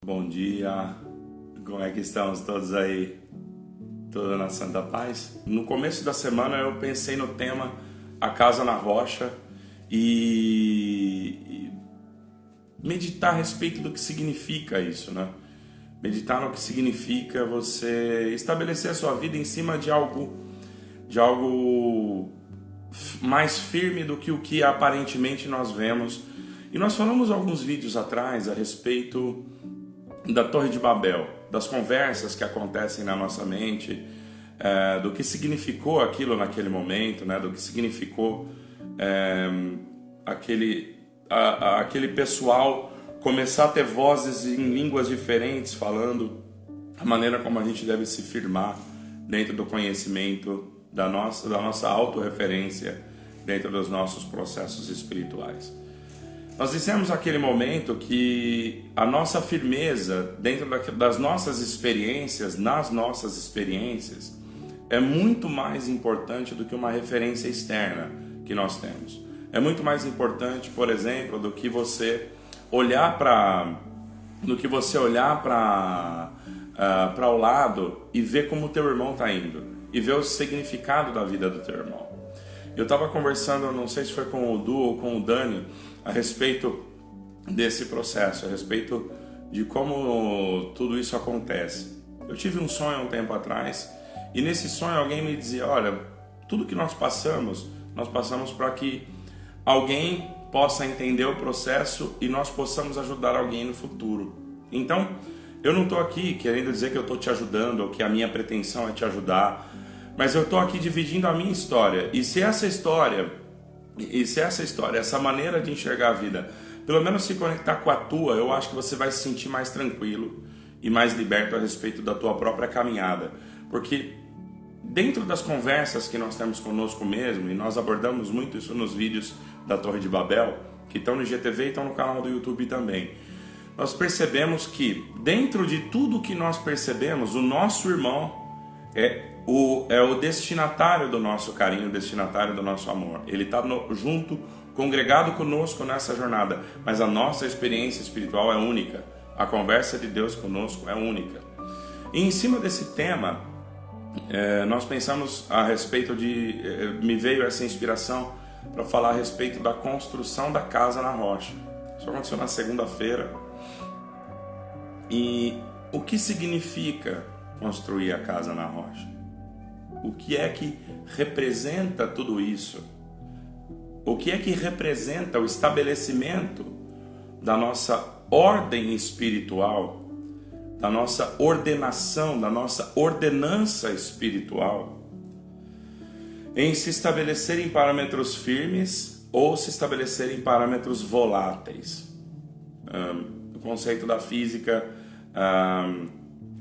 Bom dia, como é que estamos todos aí? Tudo na Santa Paz? No começo da semana eu pensei no tema A Casa na Rocha e meditar a respeito do que significa isso, né? Meditar no que significa você estabelecer a sua vida em cima de algo mais firme do que o que aparentemente nós vemos. E nós falamos alguns vídeos atrás a respeito da Torre de Babel, das conversas que acontecem na nossa mente, do que significou aquilo naquele momento, né? Do que significou aquele pessoal começar a ter vozes em línguas diferentes, falando a maneira como a gente deve se firmar dentro do conhecimento da nossa autorreferência, dentro dos nossos processos espirituais. Nós dissemos naquele momento que a nossa firmeza dentro das nossas experiências, nas nossas experiências, é muito mais importante do que uma referência externa que nós temos. É muito mais importante, por exemplo, do que você olhar para o lado e ver como o teu irmão está indo, e ver o significado da vida do teu irmão. Eu estava conversando, não sei se foi com o Du ou com o Dani, a respeito desse processo, a respeito de como tudo isso acontece. Eu tive um sonho há um tempo atrás, e nesse sonho alguém me dizia, olha, tudo que nós passamos para que alguém possa entender o processo e nós possamos ajudar alguém no futuro. Então, eu não estou aqui querendo dizer que eu estou te ajudando, ou que a minha pretensão é te ajudar, mas eu estou aqui dividindo a minha história. E se essa história, essa maneira de enxergar a vida, pelo menos se conectar com a tua, eu acho que você vai se sentir mais tranquilo e mais liberto a respeito da tua própria caminhada. Porque dentro das conversas que nós temos conosco mesmo, e nós abordamos muito isso nos vídeos da Torre de Babel, que estão no IGTV e estão no canal do YouTube também, nós percebemos que dentro de tudo que nós percebemos, o nosso irmão é o destinatário do nosso carinho, o destinatário do nosso amor. Ele está junto, congregado conosco nessa jornada, mas a nossa experiência espiritual é única. A conversa de Deus conosco é única. E em cima desse tema, nós pensamos a respeito me veio essa inspiração para falar a respeito da construção da casa na rocha. Isso aconteceu na segunda-feira. E o que significa construir a casa na rocha? O que é que representa tudo isso? O que é que representa o estabelecimento da nossa ordem espiritual, da nossa ordenação, da nossa ordenança espiritual, em se estabelecer em parâmetros firmes ou se estabelecer em parâmetros voláteis? O conceito da física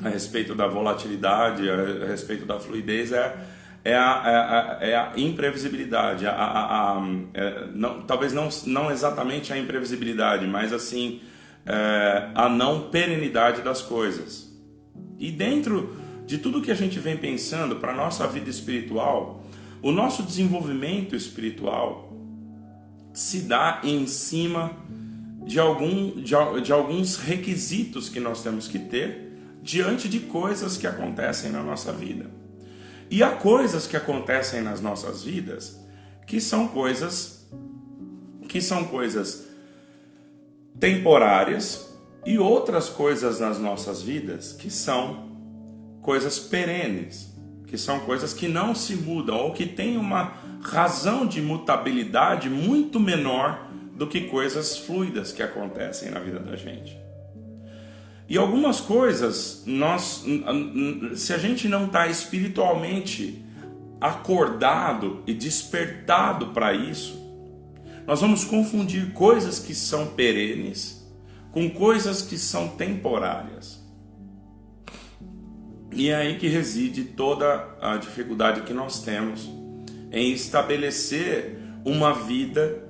a respeito da volatilidade, a respeito da fluidez, é a imprevisibilidade, talvez não exatamente a imprevisibilidade, mas assim, a não perenidade das coisas. E dentro de tudo que a gente vem pensando para a nossa vida espiritual, o nosso desenvolvimento espiritual se dá em cima de alguns requisitos que nós temos que ter diante de coisas que acontecem na nossa vida. E há coisas que acontecem nas nossas vidas que são coisas temporárias, e outras coisas nas nossas vidas que são coisas perenes, que são coisas que não se mudam, ou que têm uma razão de mutabilidade muito menor do que coisas fluidas que acontecem na vida da gente. E algumas coisas, se a gente não está espiritualmente acordado e despertado para isso, nós vamos confundir coisas que são perenes com coisas que são temporárias. E é aí que reside toda a dificuldade que nós temos em estabelecer uma vida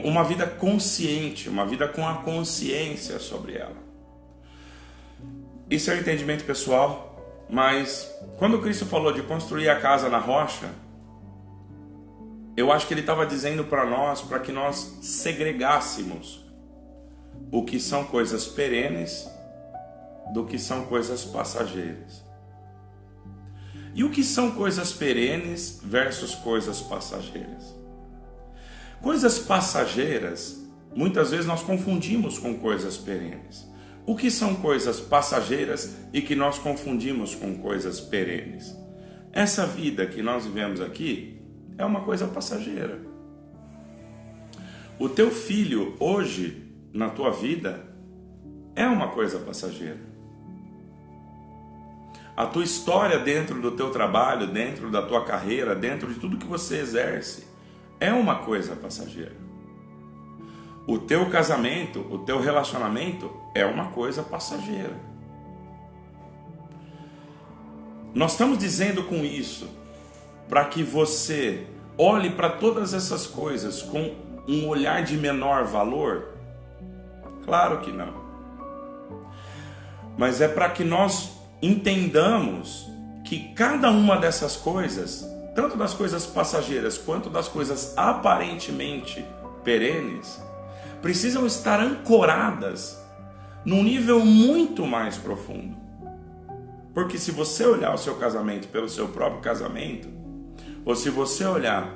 uma vida consciente, uma vida com a consciência sobre ela. Isso é o entendimento pessoal, mas quando Cristo falou de construir a casa na rocha, eu acho que ele estava dizendo para nós, para que nós segregássemos o que são coisas perenes do que são coisas passageiras. E o que são coisas perenes versus coisas passageiras? Coisas passageiras, muitas vezes nós confundimos com coisas perenes. O que são coisas passageiras e que nós confundimos com coisas perenes? Essa vida que nós vivemos aqui é uma coisa passageira. O teu filho hoje, na tua vida, é uma coisa passageira. A tua história dentro do teu trabalho, dentro da tua carreira, dentro de tudo que você exerce, é uma coisa passageira. O teu casamento, o teu relacionamento é uma coisa passageira. Nós estamos dizendo com isso para que você olhe para todas essas coisas com um olhar de menor valor? Claro que não. Mas é para que nós entendamos que cada uma dessas coisas, tanto das coisas passageiras quanto das coisas aparentemente perenes, precisam estar ancoradas num nível muito mais profundo. Porque se você olhar o seu casamento pelo seu próprio casamento, ou se você olhar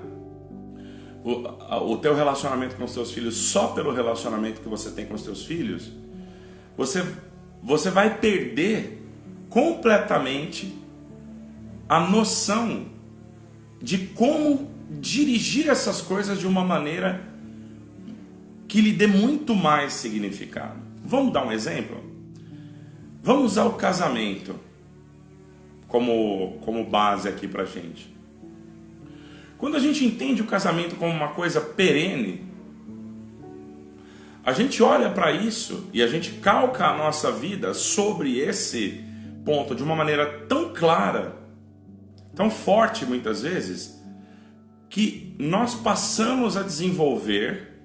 o teu relacionamento com os teus filhos só pelo relacionamento que você tem com os teus filhos, você vai perder completamente a noção de como dirigir essas coisas de uma maneira que lhe dê muito mais significado. Vamos dar um exemplo? Vamos usar o casamento como base aqui pra gente. Quando a gente entende o casamento como uma coisa perene, a gente olha para isso e a gente calca a nossa vida sobre esse ponto de uma maneira tão clara, tão forte muitas vezes, que nós passamos a desenvolver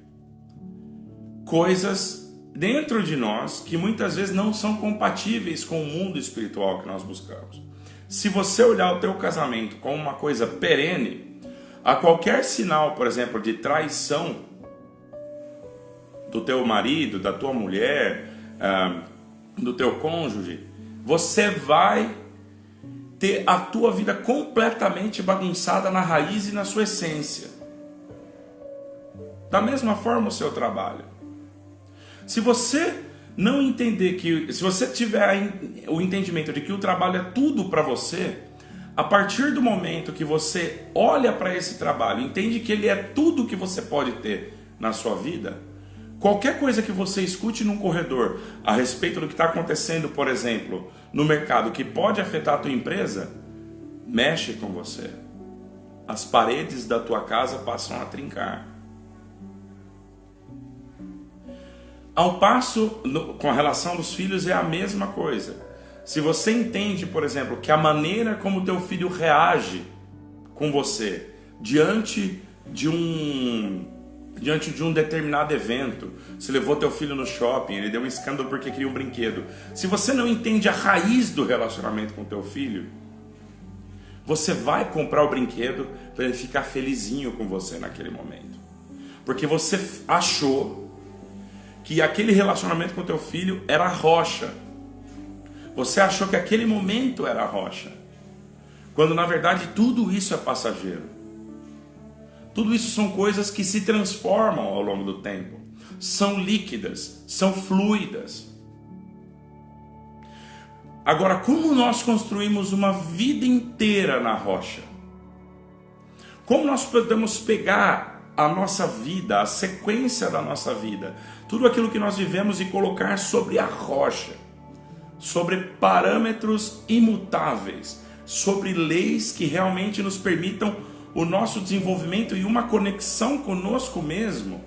coisas dentro de nós que muitas vezes não são compatíveis com o mundo espiritual que nós buscamos. Se você olhar o teu casamento como uma coisa perene, a qualquer sinal, por exemplo, de traição do teu marido, da tua mulher, do teu cônjuge, você vai ter a tua vida completamente bagunçada na raiz e na sua essência. Da mesma forma o seu trabalho. Se você não entender se você tiver o entendimento de que o trabalho é tudo para você, a partir do momento que você olha para esse trabalho, entende que ele é tudo que você pode ter na sua vida, qualquer coisa que você escute num corredor a respeito do que está acontecendo, por exemplo, no mercado, que pode afetar a tua empresa, mexe com você. As paredes da tua casa passam a trincar. Ao passo, com a relação dos filhos é a mesma coisa. Se você entende, por exemplo, que a maneira como o teu filho reage com você diante de um determinado evento, se levou teu filho no shopping, ele deu um escândalo porque queria um brinquedo. Se você não entende a raiz do relacionamento com teu filho, você vai comprar o brinquedo para ele ficar felizinho com você naquele momento. Porque você achou que aquele relacionamento com teu filho era a rocha. Você achou que aquele momento era a rocha. Quando na verdade tudo isso é passageiro. Tudo isso são coisas que se transformam ao longo do tempo. São líquidas, são fluidas. Agora, como nós construímos uma vida inteira na rocha? Como nós podemos pegar a nossa vida, a sequência da nossa vida, tudo aquilo que nós vivemos e colocar sobre a rocha, sobre parâmetros imutáveis, sobre leis que realmente nos permitam o nosso desenvolvimento e uma conexão conosco mesmo,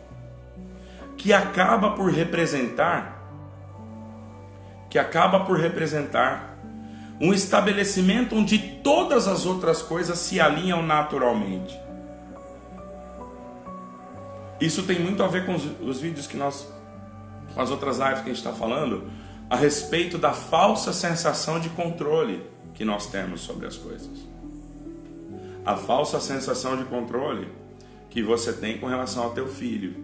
que acaba por representar um estabelecimento onde todas as outras coisas se alinham naturalmente. Isso tem muito a ver com os vídeos que com as outras lives que a gente está falando, a respeito da falsa sensação de controle que nós temos sobre as coisas. A falsa sensação de controle que você tem com relação ao teu filho.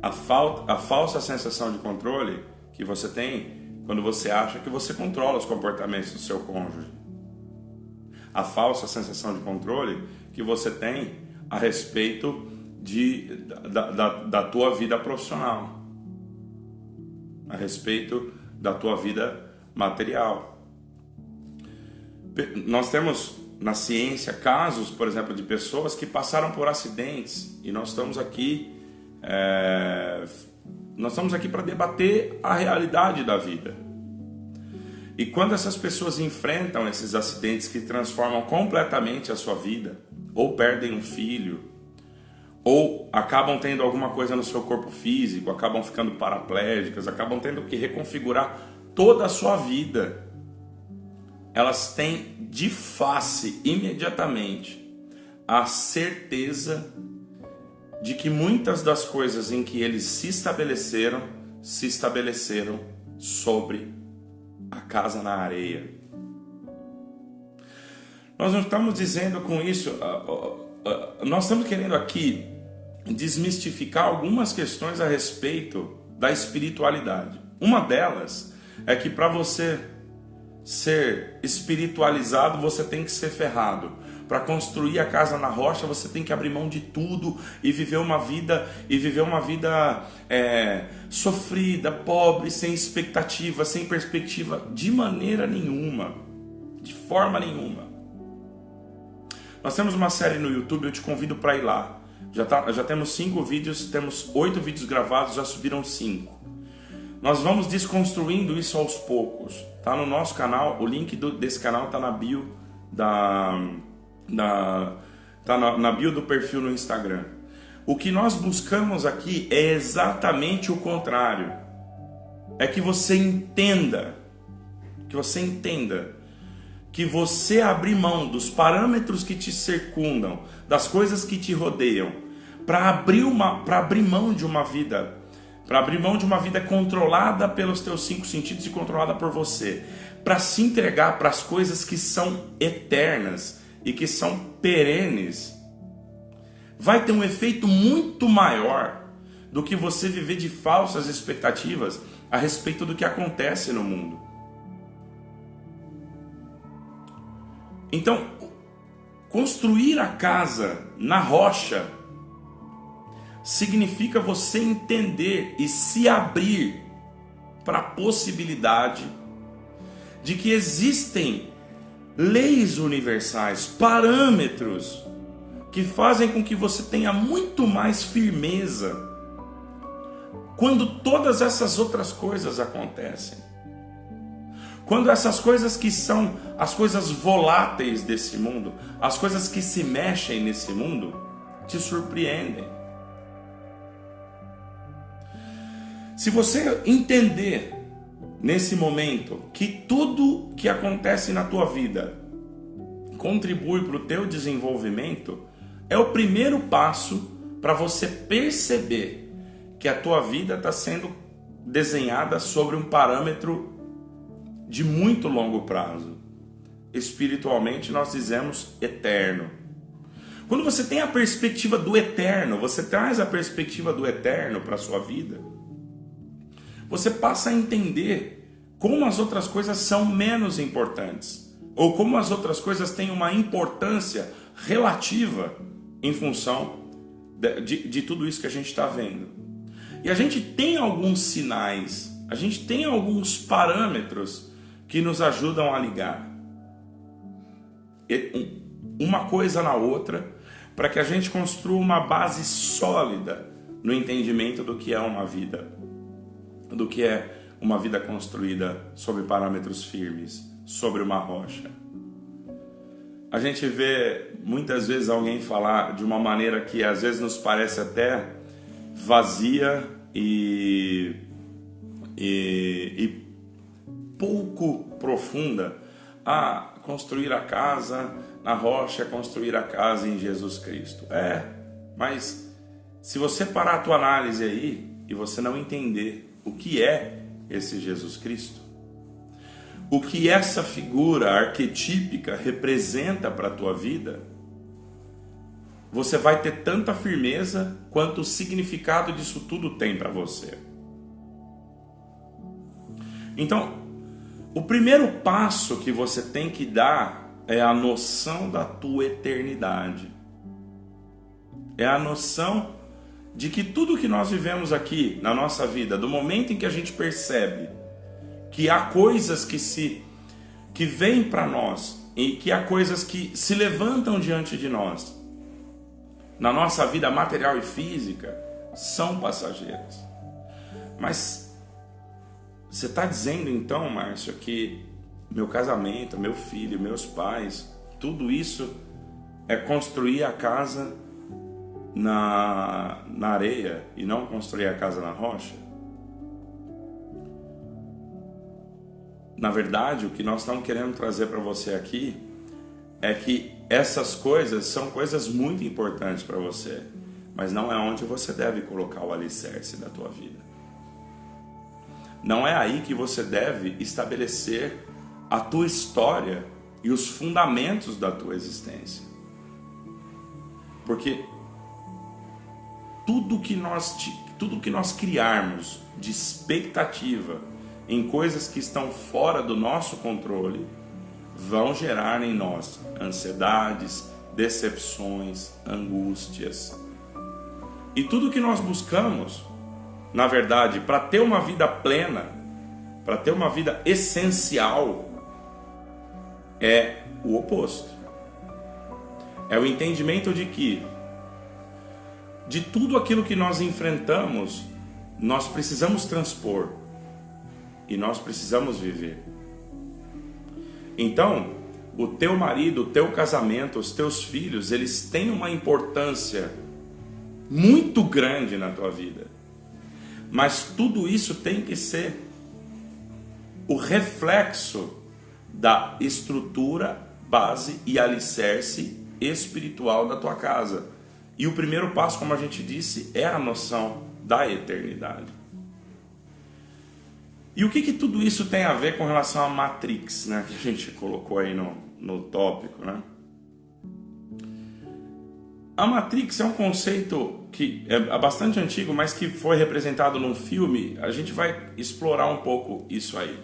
a falsa sensação de controle que você tem quando você acha que você controla os comportamentos do seu cônjuge. A falsa sensação de controle que você tem a respeito da tua vida profissional, a respeito da tua vida material. Nós temos na ciência casos, por exemplo, de pessoas que passaram por acidentes, e nós estamos aqui para debater a realidade da vida. E quando essas pessoas enfrentam esses acidentes que transformam completamente a sua vida, ou perdem um filho, ou acabam tendo alguma coisa no seu corpo físico, acabam ficando paraplégicas, acabam tendo que reconfigurar toda a sua vida, elas têm de face imediatamente a certeza de que muitas das coisas em que eles se estabeleceram sobre a casa na areia. Nós não estamos dizendo com isso, nós estamos querendo aqui desmistificar algumas questões a respeito da espiritualidade. Uma delas é que para você ser espiritualizado, você tem que ser ferrado. Para construir a casa na rocha, você tem que abrir mão de tudo e viver uma vida sofrida, pobre, sem expectativa, sem perspectiva, de maneira nenhuma, de forma nenhuma. Nós temos uma série no YouTube, eu te convido para ir lá. Já temos 5 vídeos, temos 8 vídeos gravados, já subiram 5. Nós vamos desconstruindo isso aos poucos. Tá no nosso canal, o link desse canal está na bio na bio do perfil no Instagram. O que nós buscamos aqui é exatamente o contrário. É que você entenda que você abrir mão dos parâmetros que te circundam, das coisas que te rodeiam, para abrir mão de uma vida, controlada pelos teus 5 sentidos e controlada por você, para se entregar para as coisas que são eternas e que são perenes, vai ter um efeito muito maior do que você viver de falsas expectativas a respeito do que acontece no mundo. Então, construir a casa na rocha significa você entender e se abrir para a possibilidade de que existem leis universais, parâmetros que fazem com que você tenha muito mais firmeza quando todas essas outras coisas acontecem. Quando essas coisas que são as coisas voláteis desse mundo, as coisas que se mexem nesse mundo, te surpreendem. Se você entender nesse momento que tudo que acontece na tua vida contribui para o teu desenvolvimento, é o primeiro passo para você perceber que a tua vida está sendo desenhada sobre um parâmetro de muito longo prazo. Espiritualmente nós dizemos eterno. Quando você tem a perspectiva do eterno, você traz a perspectiva do eterno para a sua vida, você passa a entender como as outras coisas são menos importantes, ou como as outras coisas têm uma importância relativa em função de tudo isso que a gente está vendo. E a gente tem alguns sinais, a gente tem alguns parâmetros que nos ajudam a ligar uma coisa na outra, para que a gente construa uma base sólida no entendimento do que é uma vida, do que é uma vida construída sobre parâmetros firmes, sobre uma rocha. A gente vê muitas vezes alguém falar de uma maneira que às vezes nos parece até vazia e pouco profunda. Construir a casa na rocha é construir a casa em Jesus Cristo. Mas se você parar a tua análise aí e você não entender o que é esse Jesus Cristo, o que essa figura arquetípica representa para a tua vida, você vai ter tanta firmeza quanto o significado disso tudo tem para você. Então, o primeiro passo que você tem que dar é a noção da tua eternidade. É a noção de que tudo que nós vivemos aqui na nossa vida, do momento em que a gente percebe que há coisas que vêm para nós e que há coisas que se levantam diante de nós, na nossa vida material e física, são passageiras. Mas você está dizendo então, Márcio, que meu casamento, meu filho, meus pais, tudo isso é construir a casa na areia e não construir a casa na rocha? Na verdade, o que nós estamos querendo trazer para você aqui é que essas coisas são coisas muito importantes para você, mas não é onde você deve colocar o alicerce da tua vida. Não é aí que você deve estabelecer a tua história e os fundamentos da tua existência. Porque tudo que nós criarmos de expectativa em coisas que estão fora do nosso controle vão gerar em nós ansiedades, decepções, angústias. E tudo que nós buscamos, na verdade, para ter uma vida plena, para ter uma vida essencial, é o oposto. É o entendimento de que de tudo aquilo que nós enfrentamos, nós precisamos transpor e nós precisamos viver. Então, o teu marido, o teu casamento, os teus filhos, eles têm uma importância muito grande na tua vida. Mas tudo isso tem que ser o reflexo da estrutura, base e alicerce espiritual da tua casa. E o primeiro passo, como a gente disse, é a noção da eternidade. E o que tudo isso tem a ver com relação à Matrix, né, que a gente colocou aí no tópico, né? A Matrix é um conceito que é bastante antigo, mas que foi representado num filme. A gente vai explorar um pouco isso aí.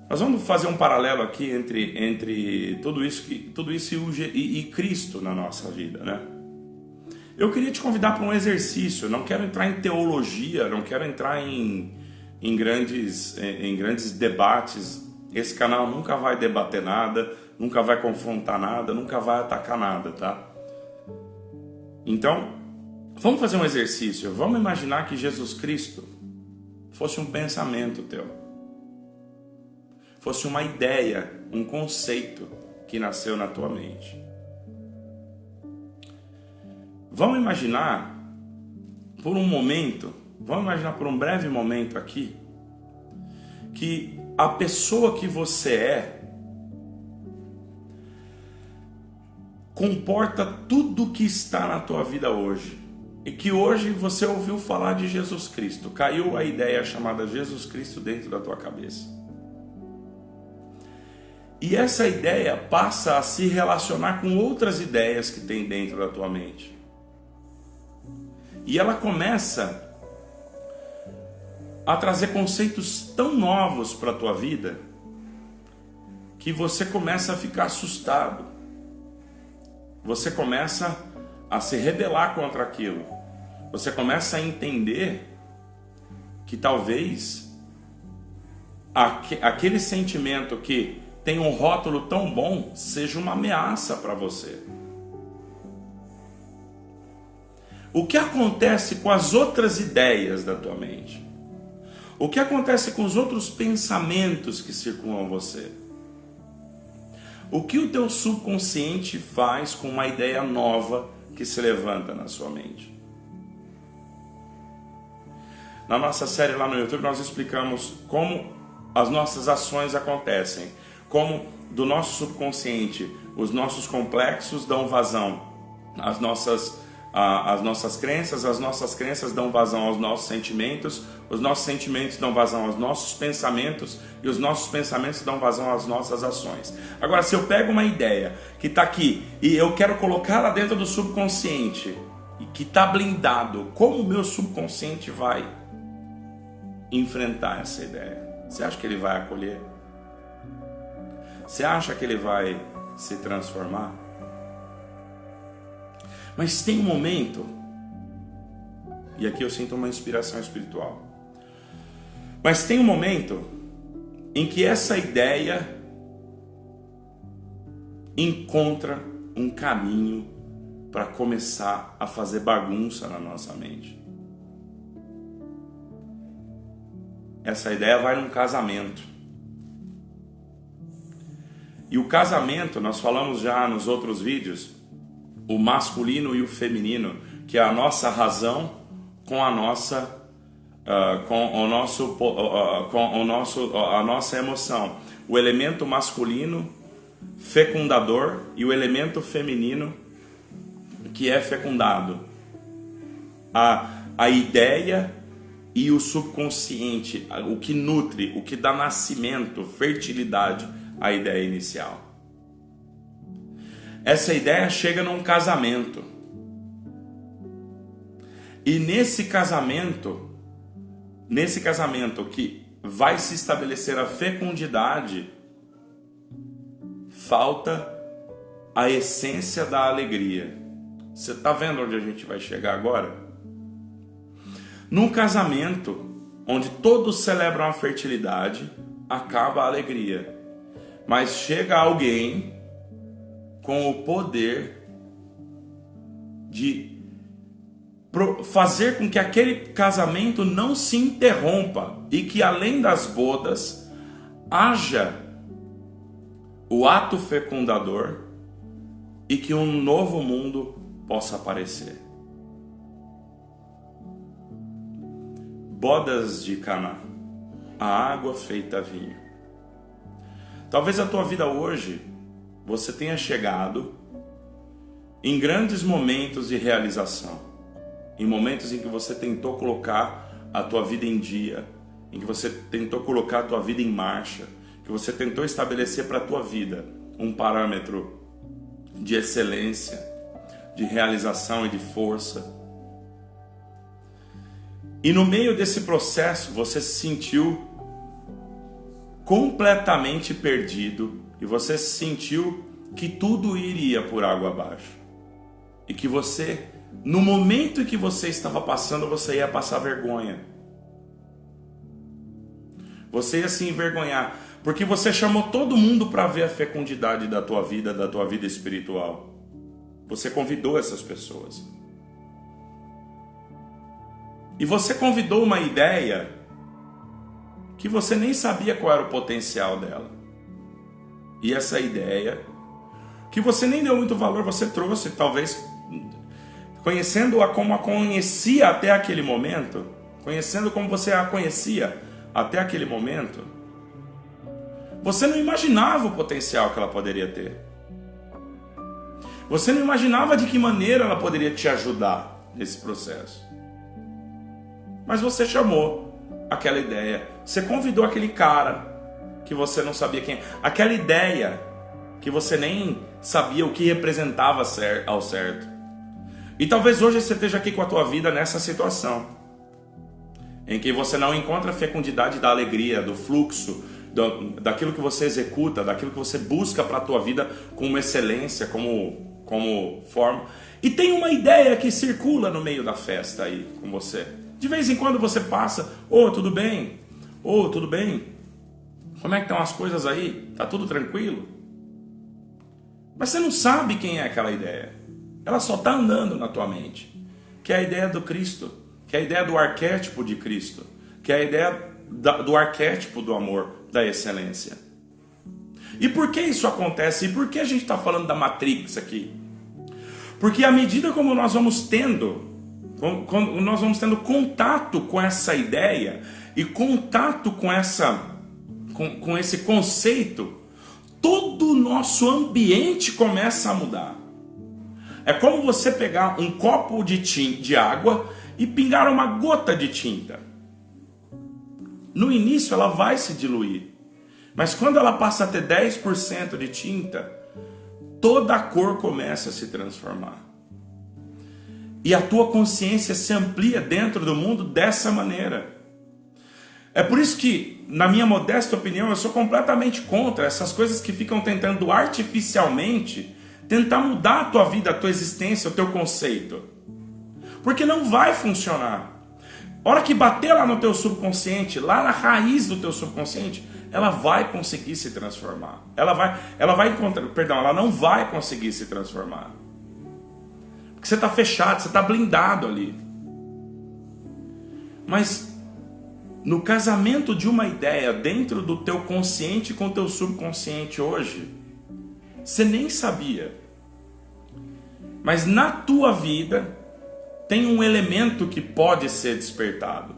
Nós vamos fazer um paralelo aqui entre tudo isso e Cristo na nossa vida, né? Eu queria te convidar para um exercício. Não quero entrar em teologia, não quero entrar em grandes debates. Esse canal nunca vai debater nada, nunca vai confrontar nada, nunca vai atacar nada, tá? Então, vamos fazer um exercício. Vamos imaginar que Jesus Cristo fosse um pensamento teu, fosse uma ideia, um conceito que nasceu na tua mente. Vamos imaginar por um breve momento aqui, que a pessoa que você é comporta tudo que está na tua vida hoje. E que hoje você ouviu falar de Jesus Cristo. Caiu a ideia chamada Jesus Cristo dentro da tua cabeça. E essa ideia passa a se relacionar com outras ideias que tem dentro da tua mente. E ela começa a trazer conceitos tão novos para a tua vida que você começa a ficar assustado. Você começa a se rebelar contra aquilo. Você começa a entender que talvez aquele sentimento que tem um rótulo tão bom seja uma ameaça para você. O que acontece com as outras ideias da tua mente? O que acontece com os outros pensamentos que circulam você? O que o teu subconsciente faz com uma ideia nova que se levanta na sua mente? Na nossa série lá no YouTube nós explicamos como as nossas ações acontecem, como do nosso subconsciente os nossos complexos dão vazão às as nossas crenças dão vazão aos nossos sentimentos, os nossos sentimentos dão vazão aos nossos pensamentos e os nossos pensamentos dão vazão às nossas ações. Agora, se eu pego uma ideia que está aqui e eu quero colocá-la dentro do subconsciente e que está blindado, como o meu subconsciente vai enfrentar essa ideia? Você acha que ele vai acolher? Você acha que ele vai se transformar? Mas tem um momento, e aqui eu sinto uma inspiração espiritual, mas tem um momento em que essa ideia encontra um caminho para começar a fazer bagunça na nossa mente. Essa ideia vai num casamento. E o casamento, nós falamos já nos outros vídeos, o masculino e o feminino, que é a nossa razão com a nossa a nossa emoção. O elemento masculino fecundador e o elemento feminino que é fecundado. A ideia e o subconsciente, o que nutre, o que dá nascimento, fertilidade à ideia inicial. Essa ideia chega num casamento. E nesse casamento que vai se estabelecer a fecundidade, falta a essência da alegria. Você está vendo onde a gente vai chegar agora? Num casamento onde todos celebram a fertilidade, acaba a alegria. Mas chega alguém com o poder de fazer com que aquele casamento não se interrompa e que além das bodas haja o ato fecundador e que um novo mundo possa aparecer. Bodas de Caná, a água feita vinho. Talvez a tua vida hoje você tenha chegado em grandes momentos de realização, em momentos em que você tentou colocar a tua vida em dia, em que você tentou colocar a tua vida em marcha, que você tentou estabelecer para a tua vida um parâmetro de excelência, de realização e de força. E no meio desse processo você se sentiu completamente perdido e você se sentiu que tudo iria por água abaixo. E que você, no momento em que você estava passando, você ia passar vergonha. Você ia se envergonhar, porque você chamou todo mundo para ver a fecundidade da tua vida espiritual. Você convidou essas pessoas. E você convidou uma ideia que você nem sabia qual era o potencial dela. E essa ideia, que você nem deu muito valor, você trouxe, talvez, conhecendo-a como a conhecia até aquele momento, conhecendo como você a conhecia até aquele momento, você não imaginava o potencial que ela poderia ter. Você não imaginava de que maneira ela poderia te ajudar nesse processo. Mas você chamou aquela ideia, você convidou aquele cara que você não sabia quem, aquela ideia que você nem sabia o que representava ao certo. E talvez hoje você esteja aqui com a tua vida nessa situação, em que você não encontra a fecundidade da alegria, do fluxo, daquilo que você executa, daquilo que você busca para a tua vida com excelência, como forma. E tem uma ideia que circula no meio da festa aí com você. De vez em quando você passa, tudo bem? Tudo bem? Como é que estão as coisas aí? Tá tudo tranquilo? Mas você não sabe quem é aquela ideia. Ela só está andando na tua mente. Que é a ideia do Cristo, que é a ideia do arquétipo de Cristo, que é a ideia do arquétipo do amor, da excelência. E por que isso acontece? E por que a gente está falando da Matrix aqui? Porque à medida como nós vamos tendo contato com essa ideia e contato com esse conceito, todo o nosso ambiente começa a mudar. É como você pegar um copo de água e pingar uma gota de tinta. No início ela vai se diluir, mas quando ela passa a ter 10% de tinta, toda a cor começa a se transformar. E a tua consciência se amplia dentro do mundo dessa maneira. É por isso que, na minha modesta opinião, eu sou completamente contra essas coisas que ficam tentando artificialmente tentar mudar a tua vida, a tua existência, o teu conceito. Porque não vai funcionar. A hora que bater lá no teu subconsciente, lá na raiz do teu subconsciente, ela vai conseguir se transformar. Ela não vai conseguir se transformar. Porque você está fechado, você está blindado ali. Mas no casamento de uma ideia dentro do teu consciente com o teu subconsciente hoje, você nem sabia. Mas na tua vida tem um elemento que pode ser despertado.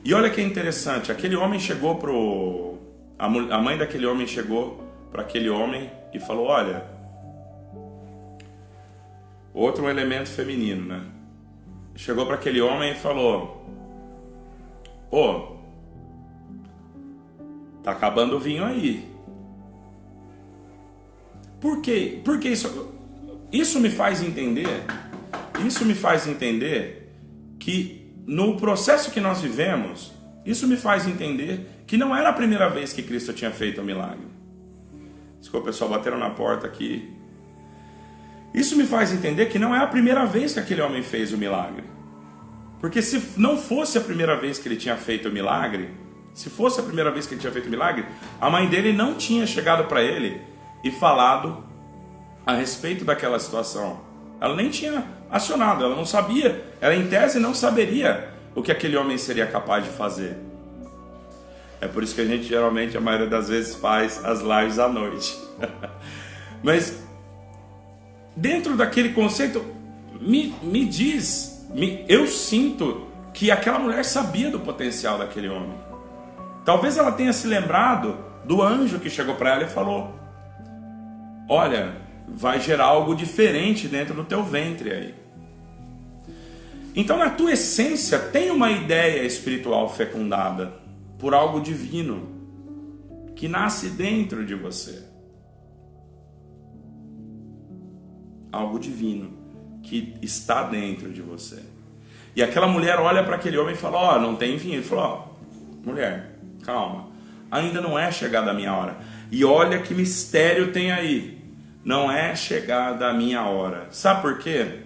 E olha que interessante, aquele homem chegou a mãe daquele homem chegou para aquele homem e falou: olha, outro elemento feminino, né? Chegou para aquele homem e falou: ô, tá acabando o vinho aí. Por quê? Porque isso me faz entender que no processo que nós vivemos, isso me faz entender que não era a primeira vez que Cristo tinha feito um milagre. Desculpa, pessoal, bateram na porta aqui. Isso me faz entender que não é a primeira vez que aquele homem fez o milagre. Porque se não fosse a primeira vez que ele tinha feito o milagre, a mãe dele não tinha chegado para ele e falado a respeito daquela situação. Ela nem tinha acionado, ela não sabia, ela em tese não saberia o que aquele homem seria capaz de fazer. É por isso que a gente geralmente, a maioria das vezes, faz as lives à noite. Mas dentro daquele conceito, eu sinto que aquela mulher sabia do potencial daquele homem. Talvez ela tenha se lembrado do anjo que chegou para ela e falou: olha, vai gerar algo diferente dentro do teu ventre aí. Então, na tua essência, tem uma ideia espiritual fecundada por algo divino que nasce dentro de você. Algo divino que está dentro de você. E aquela mulher olha para aquele homem e fala: ó, não tem vinho. Ele falou: ó, mulher, calma, ainda não é chegada a minha hora. E olha que mistério tem aí. Não é chegada a minha hora. Sabe por quê?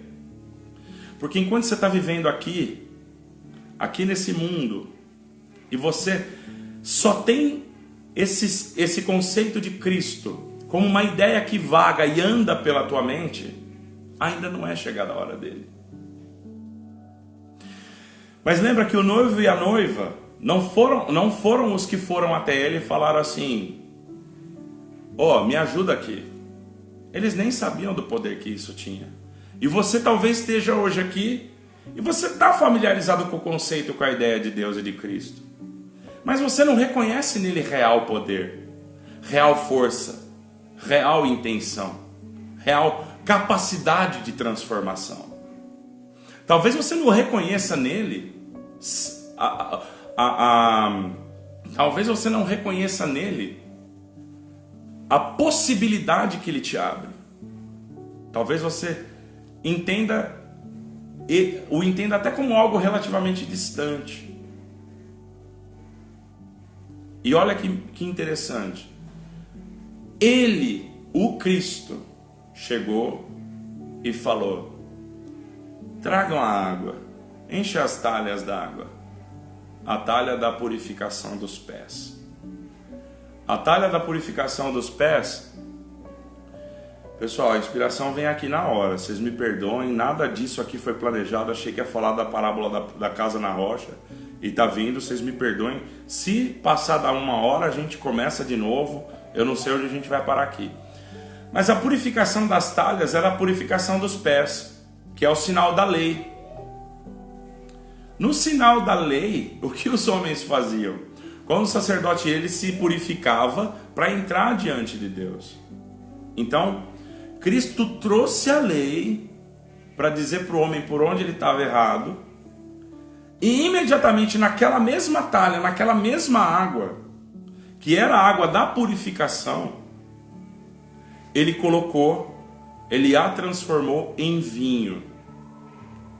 Porque enquanto você está vivendo aqui nesse mundo, e você só tem esse conceito de Cristo como uma ideia que vaga e anda pela tua mente, ainda não é chegada a hora dele. Mas lembra que o noivo e a noiva não foram os que foram até ele e falaram assim: ó, me ajuda aqui. Eles nem sabiam do poder que isso tinha. E você talvez esteja hoje aqui e você está familiarizado com o conceito, com a ideia de Deus e de Cristo. Mas você não reconhece nele real poder, real força, real intenção, real capacidade de transformação. Talvez você não reconheça nele talvez você não reconheça nele a possibilidade que ele te abre. Talvez você o entenda até como algo relativamente distante. E olha que interessante. Ele, o Cristo, chegou e falou: tragam a água, enche as talhas d'água, a talha da purificação dos pés. A talha da purificação dos pés, pessoal, a inspiração vem aqui na hora, vocês me perdoem, nada disso aqui foi planejado, achei que ia falar da parábola da casa na rocha, e tá vindo, vocês me perdoem, se passar da 1 hora a gente começa de novo, eu não sei onde a gente vai parar aqui. Mas a purificação das talhas era a purificação dos pés, que é o sinal da lei. No sinal da lei, o que os homens faziam? Quando o sacerdote ele se purificava para entrar diante de Deus. Então, Cristo trouxe a lei para dizer para o homem por onde ele estava errado, e imediatamente naquela mesma talha, naquela mesma água, que era a água da purificação, ele a transformou em vinho.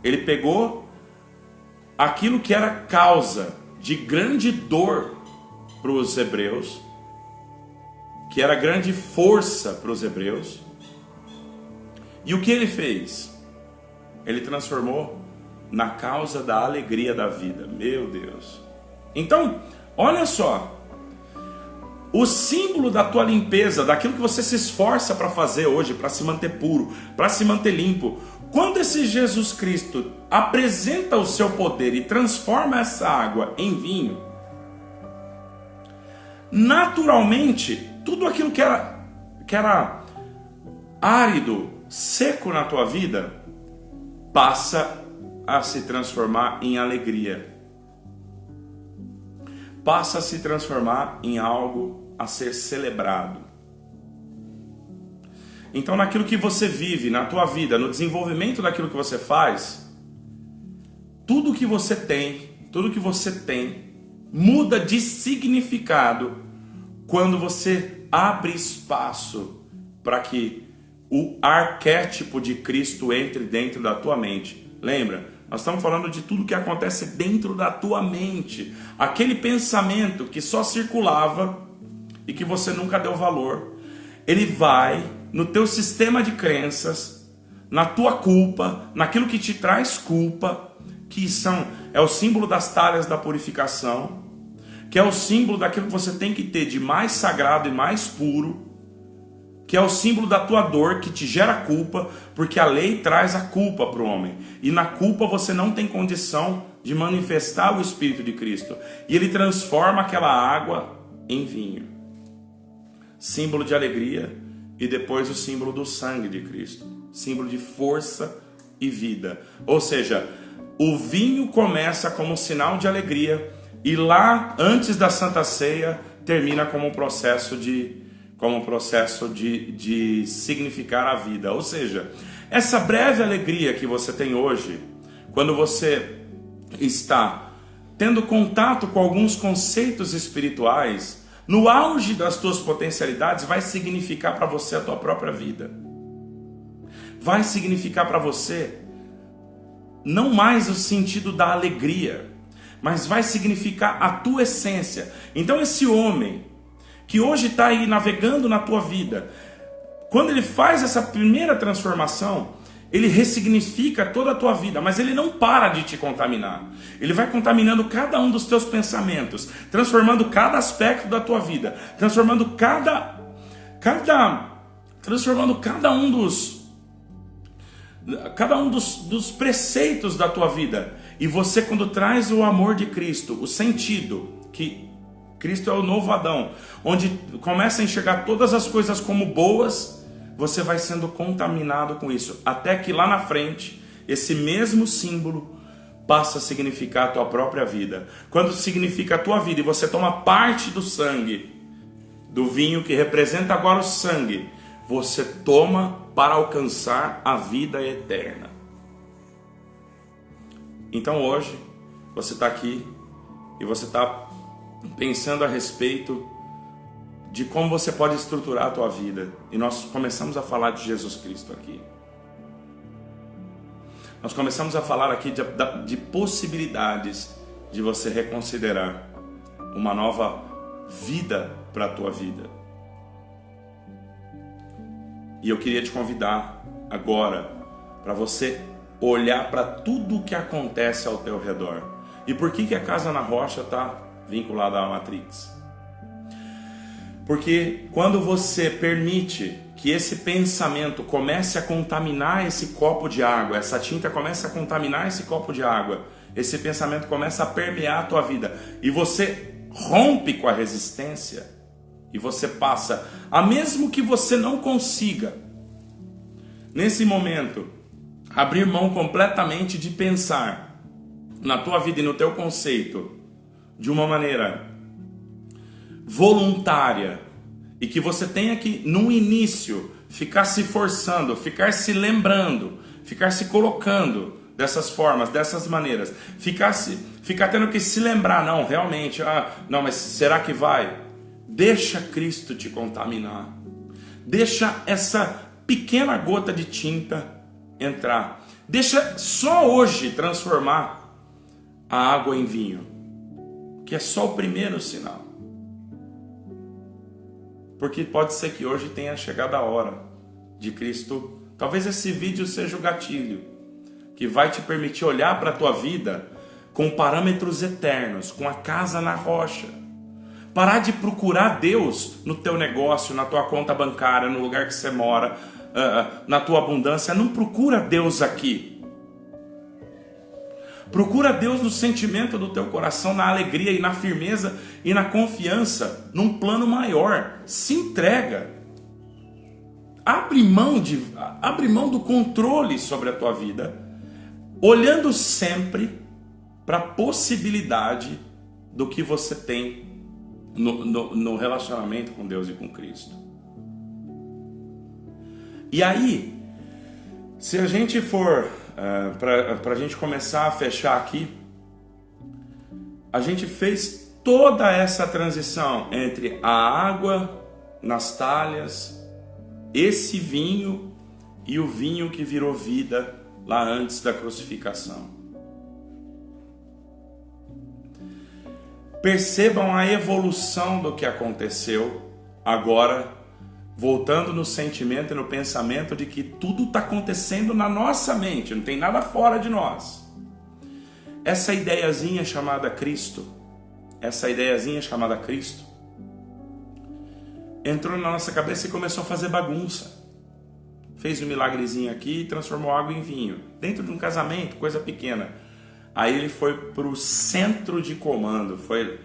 Ele pegou aquilo que era causa de grande dor para os hebreus, que era grande força para os hebreus, e o que ele fez? Ele transformou na causa da alegria da vida. Meu Deus! Então, olha só, o símbolo da tua limpeza, daquilo que você se esforça para fazer hoje, para se manter puro, para se manter limpo, quando esse Jesus Cristo apresenta o seu poder e transforma essa água em vinho, naturalmente, tudo aquilo que era árido, seco na tua vida, passa a se transformar em alegria. Passa a se transformar em algo a ser celebrado. Então, naquilo que você vive, na tua vida, no desenvolvimento daquilo que você faz, tudo que você tem, muda de significado quando você abre espaço para que o arquétipo de Cristo entre dentro da tua mente. Lembra? Nós estamos falando de tudo que acontece dentro da tua mente. Aquele pensamento que só circulava e que você nunca deu valor. Ele vai no teu sistema de crenças, na tua culpa, naquilo que te traz culpa, que é o símbolo das talhas da purificação, que é o símbolo daquilo que você tem que ter de mais sagrado e mais puro, que é o símbolo da tua dor, que te gera culpa, porque a lei traz a culpa para o homem. E na culpa você não tem condição de manifestar o Espírito de Cristo. E ele transforma aquela água em vinho. Símbolo de alegria, e depois o símbolo do sangue de Cristo. Símbolo de força e vida. Ou seja, o vinho começa como sinal de alegria, e lá, antes da Santa Ceia, termina como um processo de significar a vida. Ou seja, essa breve alegria que você tem hoje, quando você está tendo contato com alguns conceitos espirituais, no auge das tuas potencialidades, vai significar para você a tua própria vida. Vai significar para você não mais o sentido da alegria, mas vai significar a tua essência. Então esse homem que hoje está aí navegando na tua vida, quando ele faz essa primeira transformação, ele ressignifica toda a tua vida, mas ele não para de te contaminar. Ele vai contaminando cada um dos teus pensamentos, transformando cada aspecto da tua vida, transformando cada um dos preceitos da tua vida. E você, quando traz o amor de Cristo, o sentido que Cristo é o novo Adão, onde começa a enxergar todas as coisas como boas, você vai sendo contaminado com isso, até que lá na frente, esse mesmo símbolo passa a significar a tua própria vida. Quando significa a tua vida e você toma parte do sangue, do vinho que representa agora o sangue, você toma para alcançar a vida eterna. Então hoje, você está aqui e você está pensando a respeito de como você pode estruturar a tua vida. E nós começamos a falar de Jesus Cristo aqui. Nós começamos a falar aqui de possibilidades de você reconsiderar uma nova vida para a tua vida. E eu queria te convidar agora para você olhar para tudo o que acontece ao teu redor. E por que a Casa na Rocha está vinculada à Matrix? Porque quando você permite que esse pensamento comece a contaminar esse copo de água, essa tinta comece a contaminar esse copo de água, esse pensamento começa a permear a tua vida, e você rompe com a resistência, e você passa a, mesmo que você não consiga, nesse momento, abrir mão completamente de pensar na tua vida e no teu conceito de uma maneira voluntária, e que você tenha que, no início, ficar se forçando, ficar se lembrando, ficar se colocando dessas formas, dessas maneiras, ficar tendo que se lembrar, não, realmente, não, mas será que vai? Deixa Cristo te contaminar. Deixa essa pequena gota de tinta entrar. Deixa só hoje transformar a água em vinho, que é só o primeiro sinal. Porque pode ser que hoje tenha chegado a hora de Cristo. Talvez esse vídeo seja o gatilho que vai te permitir olhar para a tua vida com parâmetros eternos, com a casa na rocha. Parar de procurar Deus no teu negócio, na tua conta bancária, no lugar que você mora, na tua abundância. Não procura Deus aqui. Procura Deus no sentimento do teu coração, na alegria e na firmeza e na confiança, num plano maior. Se entrega. Abre mão do controle sobre a tua vida, olhando sempre para a possibilidade do que você tem no relacionamento com Deus e com Cristo. E aí, se a gente for, para a gente começar a fechar aqui, a gente fez toda essa transição entre a água nas talhas, esse vinho e o vinho que virou vida lá antes da crucificação. Percebam a evolução do que aconteceu agora, voltando no sentimento e no pensamento de que tudo está acontecendo na nossa mente, não tem nada fora de nós. Essa ideiazinha chamada Cristo, entrou na nossa cabeça e começou a fazer bagunça. Fez um milagrezinho aqui e transformou água em vinho. Dentro de um casamento, coisa pequena. Aí ele foi para o centro de comando. Foi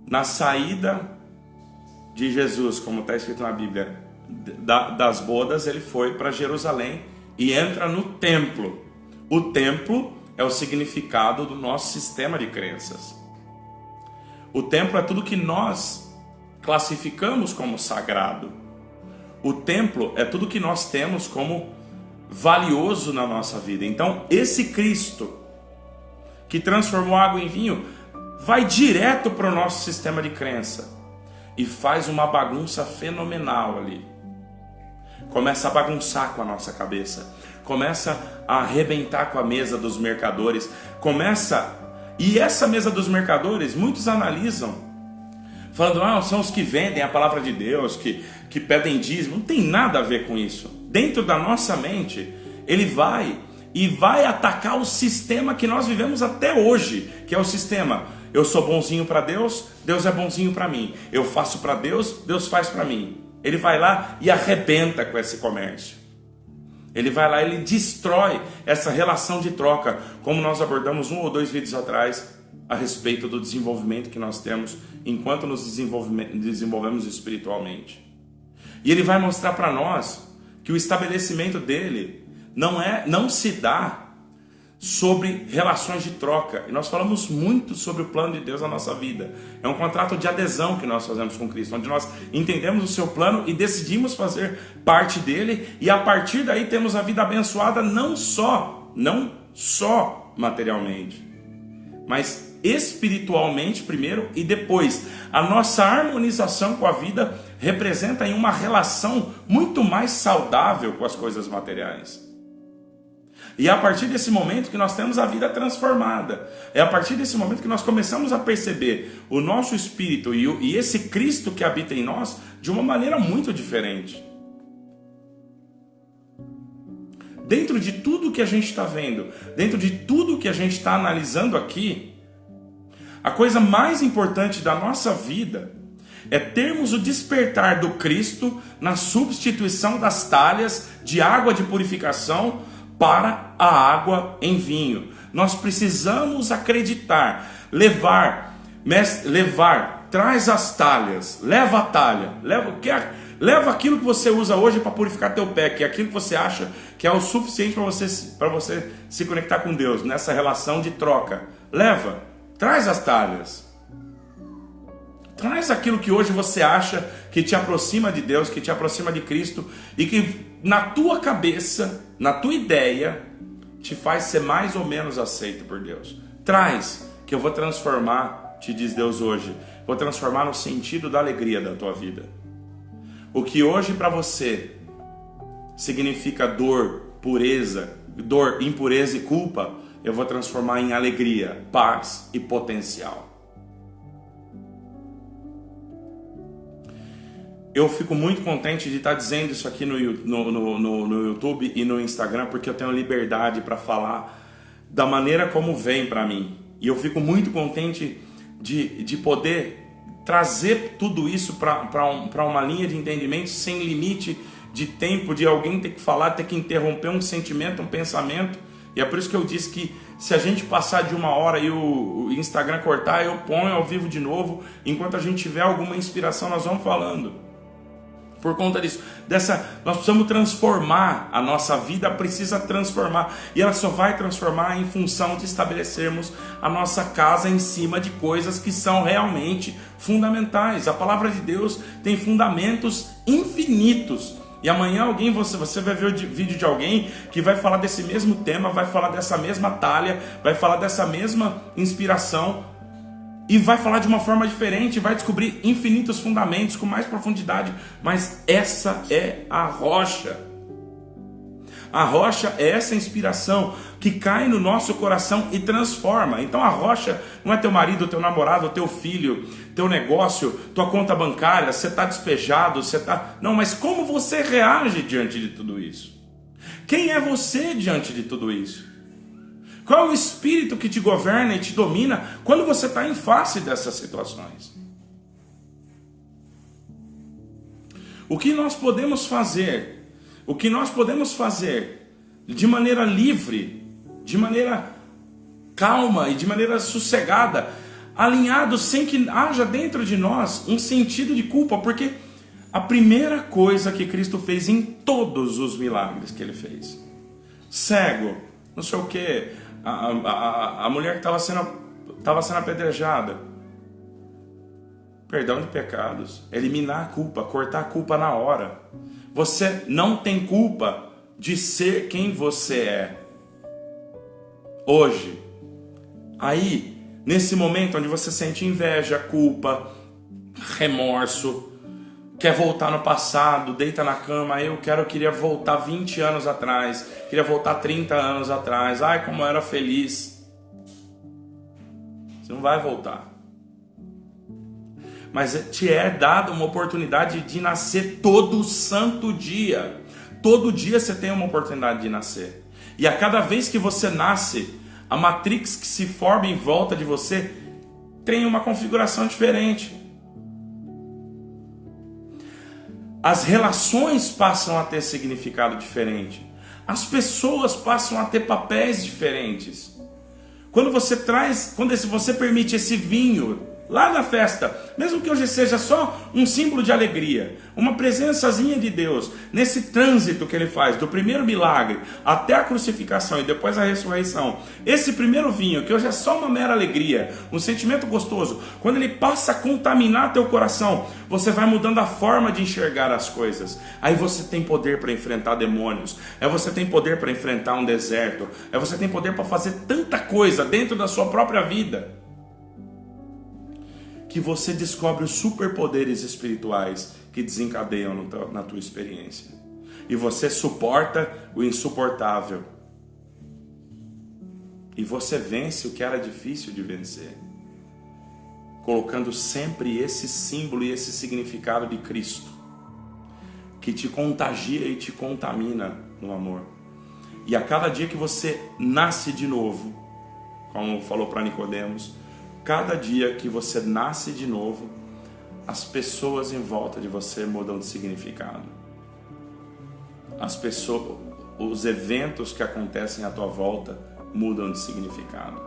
na saída de Jesus, como está escrito na Bíblia, das bodas, ele foi para Jerusalém e entra no templo. O templo é o significado do nosso sistema de crenças. O templo é tudo que nós classificamos como sagrado. O templo é tudo que nós temos como valioso na nossa vida. Então, esse Cristo que transformou água em vinho vai direto para o nosso sistema de crença e faz uma bagunça fenomenal ali. Começa a bagunçar com a nossa cabeça, começa a arrebentar com a mesa dos mercadores, e essa mesa dos mercadores, muitos analisam, falando, são os que vendem a palavra de Deus, que pedem dízimo. Não tem nada a ver com isso. Dentro da nossa mente, ele vai atacar o sistema que nós vivemos até hoje, que é o sistema: eu sou bonzinho para Deus, Deus é bonzinho para mim. Eu faço para Deus, Deus faz para mim. Ele vai lá e arrebenta com esse comércio. Ele vai lá, ele destrói essa relação de troca, como nós abordamos 1 ou 2 vídeos atrás, a respeito do desenvolvimento que nós temos enquanto nos desenvolvemos espiritualmente. E ele vai mostrar para nós que o estabelecimento dele não se dá sobre relações de troca. E nós falamos muito sobre o plano de Deus na nossa vida. É um contrato de adesão que nós fazemos com Cristo, onde nós entendemos o seu plano e decidimos fazer parte dele, e a partir daí temos a vida abençoada não só materialmente, mas espiritualmente primeiro, e depois a nossa harmonização com a vida representa em uma relação muito mais saudável com as coisas materiais. E é a partir desse momento que nós temos a vida transformada. É a partir desse momento que nós começamos a perceber o nosso espírito e esse Cristo que habita em nós de uma maneira muito diferente. Dentro de tudo que a gente está vendo, dentro de tudo que a gente está analisando aqui, a coisa mais importante da nossa vida é termos o despertar do Cristo na substituição das talhas de água de purificação para a água em vinho. Nós precisamos acreditar, levar, traz as talhas, leva a talha, leva aquilo que você usa hoje para purificar teu pé, que é aquilo que você acha que é o suficiente para você se conectar com Deus, nessa relação de troca. Traz as talhas. Traz aquilo que hoje você acha que te aproxima de Deus, que te aproxima de Cristo e que na tua cabeça, na tua ideia, te faz ser mais ou menos aceito por Deus. Traz, que eu vou transformar, te diz Deus hoje, vou transformar no sentido da alegria da tua vida. O que hoje para você significa dor, impureza e culpa, eu vou transformar em alegria, paz e potencial. Eu fico muito contente de estar dizendo isso aqui no YouTube e no Instagram, porque eu tenho liberdade para falar da maneira como vem para mim. E eu fico muito contente de poder trazer tudo isso para uma linha de entendimento sem limite de tempo, de alguém ter que falar, ter que interromper um sentimento, um pensamento. E é por isso que eu disse que se a gente passar de 1 hora e o Instagram cortar, eu ponho ao vivo de novo. Enquanto a gente tiver alguma inspiração, nós vamos falando. Por conta disso, nós precisamos transformar, a nossa vida precisa transformar, e ela só vai transformar em função de estabelecermos a nossa casa em cima de coisas que são realmente fundamentais. A palavra de Deus tem fundamentos infinitos, e amanhã você vai ver o vídeo de alguém que vai falar desse mesmo tema, vai falar dessa mesma talha, vai falar dessa mesma inspiração, e vai falar de uma forma diferente, vai descobrir infinitos fundamentos com mais profundidade. Mas essa é a rocha. A rocha é essa inspiração que cai no nosso coração e transforma. Então a rocha não é teu marido, teu namorado, teu filho, teu negócio, tua conta bancária, você está despejado, Não, mas como você reage diante de tudo isso? Quem é você diante de tudo isso? Qual é o espírito que te governa e te domina quando você está em face dessas situações? O que nós podemos fazer? O que nós podemos fazer de maneira livre, de maneira calma e de maneira sossegada, alinhado, sem que haja dentro de nós um sentido de culpa, porque a primeira coisa que Cristo fez em todos os milagres que Ele fez, cego, não sei o que, a mulher que estava sendo apedrejada, perdão de pecados, eliminar a culpa, cortar a culpa na hora. Você não tem culpa de ser quem você é hoje. Aí, nesse momento onde você sente inveja, culpa, remorso, quer voltar no passado, deita na cama, eu queria voltar 20 anos atrás, queria voltar 30 anos atrás, ai como eu era feliz. Você não vai voltar. Mas te é dada uma oportunidade de nascer todo santo dia. Todo dia você tem uma oportunidade de nascer. E a cada vez que você nasce, a matrix que se forma em volta de você tem uma configuração diferente. As relações passam a ter significado diferente. As pessoas passam a ter papéis diferentes. Quando você permite esse vinho lá na festa, mesmo que hoje seja só um símbolo de alegria, uma presençazinha de Deus, nesse trânsito que Ele faz, do primeiro milagre até a crucificação e depois a ressurreição, esse primeiro vinho, que hoje é só uma mera alegria, um sentimento gostoso, quando ele passa a contaminar teu coração, você vai mudando a forma de enxergar as coisas. Aí você tem poder para enfrentar demônios, aí você tem poder para enfrentar um deserto, aí você tem poder para fazer tanta coisa dentro da sua própria vida, que você descobre os superpoderes espirituais que desencadeiam na tua experiência. E você suporta o insuportável. E você vence o que era difícil de vencer, colocando sempre esse símbolo e esse significado de Cristo, que te contagia e te contamina no amor. E a cada dia que você nasce de novo, como falou para Nicodemos, cada dia que você nasce de novo, as pessoas em volta de você mudam de significado. Os eventos que acontecem à tua volta mudam de significado.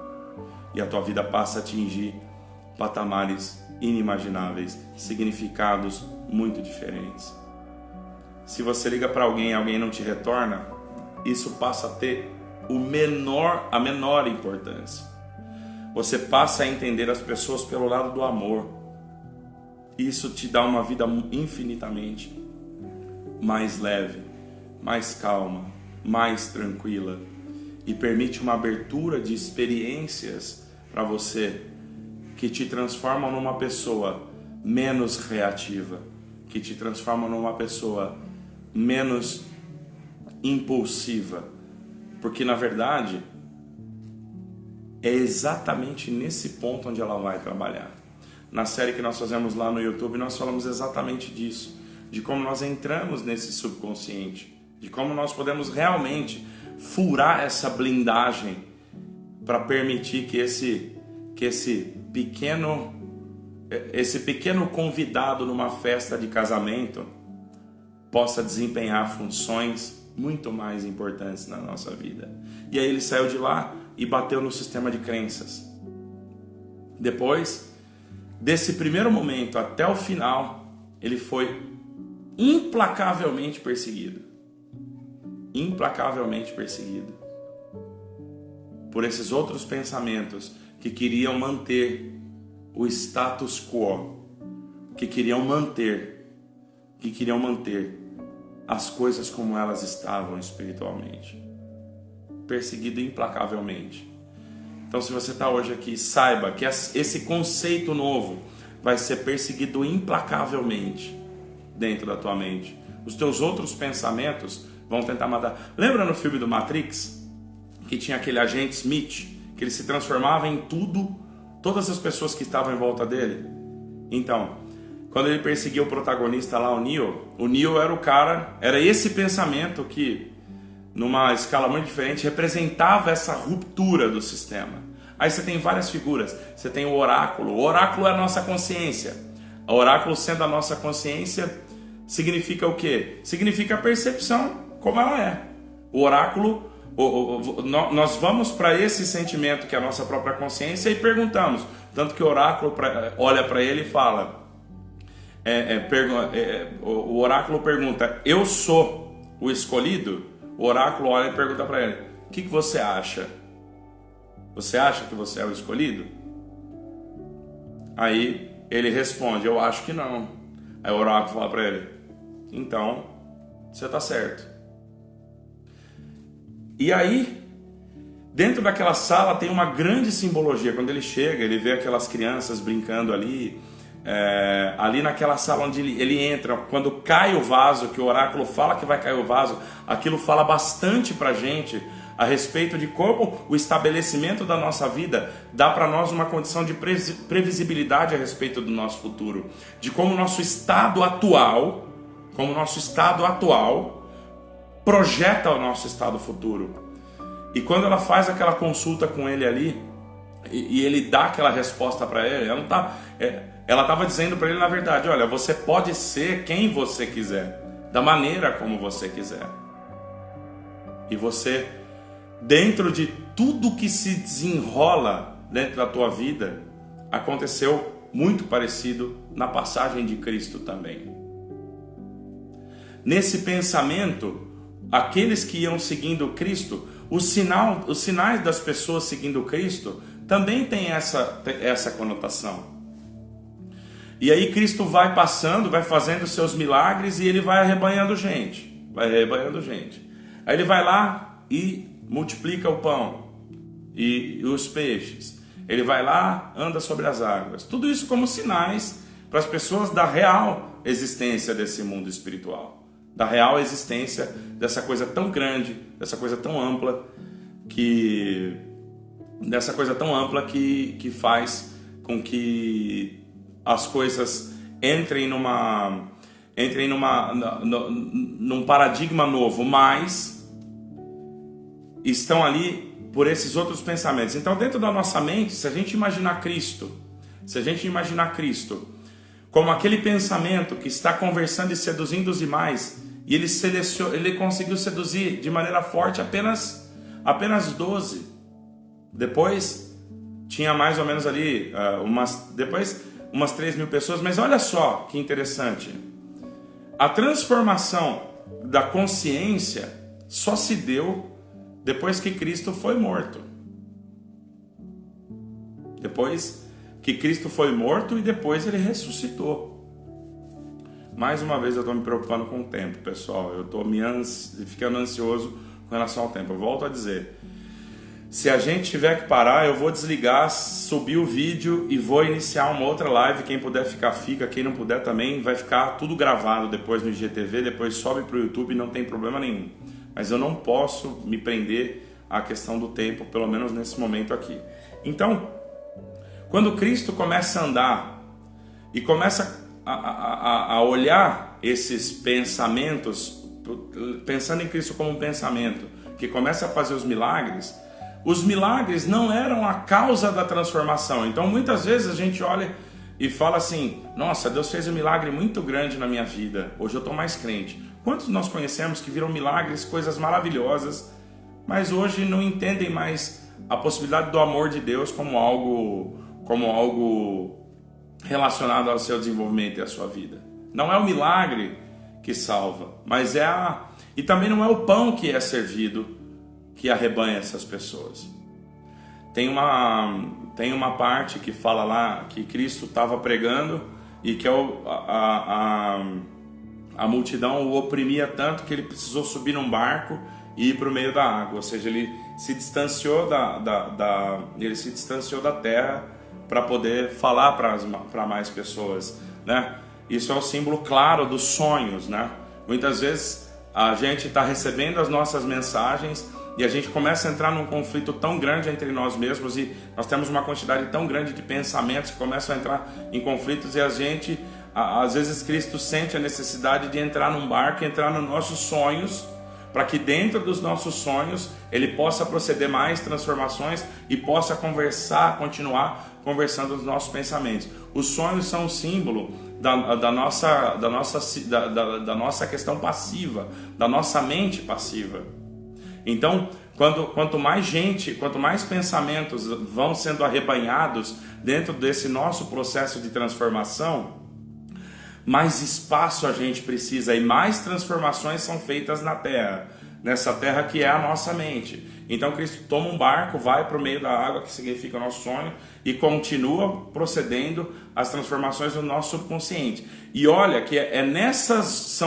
E a tua vida passa a atingir patamares inimagináveis, significados muito diferentes. Se você liga para alguém e alguém não te retorna, isso passa a ter a menor importância. Você passa a entender as pessoas pelo lado do amor. isso te dá uma vida infinitamente mais leve, mais calma, mais tranquila e permite uma abertura de experiências para você que te transformam numa pessoa menos reativa, que te transformam numa pessoa menos impulsiva, porque na verdade é exatamente nesse ponto onde ela vai trabalhar. Na série que nós fazemos lá no YouTube, nós falamos exatamente disso, de como nós entramos nesse subconsciente, de como nós podemos realmente furar essa blindagem para permitir que esse pequeno convidado numa festa de casamento possa desempenhar funções muito mais importantes na nossa vida. E aí ele saiu de lá e bateu no sistema de crenças. Depois desse primeiro momento até o final, ele foi implacavelmente perseguido. Implacavelmente perseguido por esses outros pensamentos que queriam manter o status quo, que queriam manter as coisas como elas estavam espiritualmente. Perseguido implacavelmente. Então, se você está hoje aqui, saiba que esse conceito novo vai ser perseguido implacavelmente dentro da tua mente. Os teus outros pensamentos vão tentar matar. Lembra no filme do Matrix que tinha aquele agente Smith, que ele se transformava em tudo, todas as pessoas que estavam em volta dele? Então, quando ele perseguia o protagonista lá, o Neo era o cara, era esse pensamento que, numa escala muito diferente, representava essa ruptura do sistema. Aí você tem várias figuras. Você tem o oráculo. O oráculo é a nossa consciência. O oráculo, sendo a nossa consciência, significa o quê? Significa a percepção como ela é. O oráculo, nós vamos para esse sentimento que é a nossa própria consciência e perguntamos. Tanto que o oráculo olha para ele e fala... o oráculo pergunta: eu sou o escolhido? O oráculo olha e pergunta para ele: o que você acha? Você acha que você é o escolhido? Aí ele responde: eu acho que não. Aí o oráculo fala para ele: então você está certo. E aí, dentro daquela sala tem uma grande simbologia. Quando ele chega, ele vê aquelas crianças brincando ali. Ali naquela sala onde ele entra, quando cai o vaso, que o oráculo fala que vai cair o vaso, aquilo fala bastante pra gente a respeito de como o estabelecimento da nossa vida dá para nós uma condição de previsibilidade a respeito do nosso futuro, de como o nosso estado atual projeta o nosso estado futuro. E quando ela faz aquela consulta com ele ali e ele dá aquela resposta para ele, ela estava dizendo para ele, na verdade: olha, você pode ser quem você quiser, da maneira como você quiser. E você, dentro de tudo que se desenrola dentro da tua vida, aconteceu muito parecido na passagem de Cristo também. Nesse pensamento, aqueles que iam seguindo Cristo, os sinais das pessoas seguindo Cristo também tem essa conotação. E aí Cristo vai passando, vai fazendo seus milagres e ele vai arrebanhando gente. Aí ele vai lá e multiplica o pão e os peixes. Ele vai lá, anda sobre as águas. Tudo isso como sinais para as pessoas da real existência desse mundo espiritual. Da real existência dessa coisa tão grande, dessa coisa tão ampla que faz com que as coisas entrem num paradigma novo, mas estão ali por esses outros pensamentos. Então, dentro da nossa mente, se a gente imaginar Cristo como aquele pensamento que está conversando e seduzindo os demais, e ele conseguiu seduzir de maneira forte apenas 12. Depois tinha mais ou menos ali umas 3.000 pessoas. Mas olha só que interessante, a transformação da consciência só se deu depois que Cristo foi morto. Depois que Cristo foi morto e depois ele ressuscitou. Mais uma vez eu estou me preocupando com o tempo, pessoal. Eu estou ficando ansioso com relação ao tempo. Eu volto a dizer, se a gente tiver que parar, eu vou desligar, subir o vídeo e vou iniciar uma outra live. Quem puder ficar, fica. Quem não puder também, vai ficar tudo gravado depois no IGTV, depois sobe para o YouTube, não tem problema nenhum. Mas eu não posso me prender à questão do tempo, pelo menos nesse momento aqui. Então, quando Cristo começa a andar e começa a olhar esses pensamentos, pensando em Cristo como um pensamento, que começa a fazer os milagres não eram a causa da transformação. Então muitas vezes a gente olha e fala assim, nossa, Deus fez um milagre muito grande na minha vida, hoje eu estou mais crente. Quantos nós conhecemos que viram milagres, coisas maravilhosas, mas hoje não entendem mais a possibilidade do amor de Deus como algo relacionado ao seu desenvolvimento e à sua vida? Não é o milagre que salva, mas e também não é o pão que é servido que arrebanha essas pessoas. Tem uma parte que fala lá que Cristo estava pregando e que a multidão o oprimia tanto que ele precisou subir num barco e ir para o meio da água, ou seja, ele se distanciou da terra para poder falar para mais pessoas, né? Isso é um símbolo claro dos sonhos, né? Muitas vezes a gente está recebendo as nossas mensagens e a gente começa a entrar num conflito tão grande entre nós mesmos e nós temos uma quantidade tão grande de pensamentos que começam a entrar em conflitos e a gente, às vezes Cristo sente a necessidade de entrar num barco, entrar nos nossos sonhos, para que dentro dos nossos sonhos Ele possa proceder mais transformações e possa continuar conversando os nossos pensamentos. Os sonhos são um símbolo da nossa questão passiva, da nossa mente passiva. Então, quanto mais pensamentos vão sendo arrebanhados dentro desse nosso processo de transformação, mais espaço a gente precisa e mais transformações são feitas na terra, nessa terra que é a nossa mente. Então Cristo toma um barco, vai para o meio da água, que significa o nosso sonho, e continua procedendo as transformações do nosso subconsciente. E olha que é nessas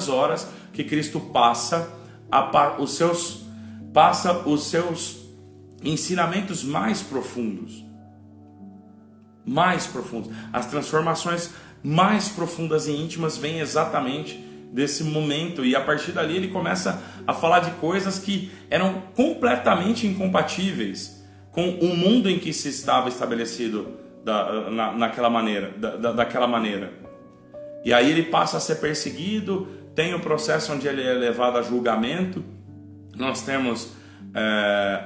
horas que Cristo passa os seus ensinamentos mais profundos. As transformações mais profundas e íntimas vêm exatamente desse momento, e a partir dali ele começa a falar de coisas que eram completamente incompatíveis com o mundo em que se estava estabelecido daquela maneira. E aí ele passa a ser perseguido, tem o processo onde ele é levado a julgamento. Nós temos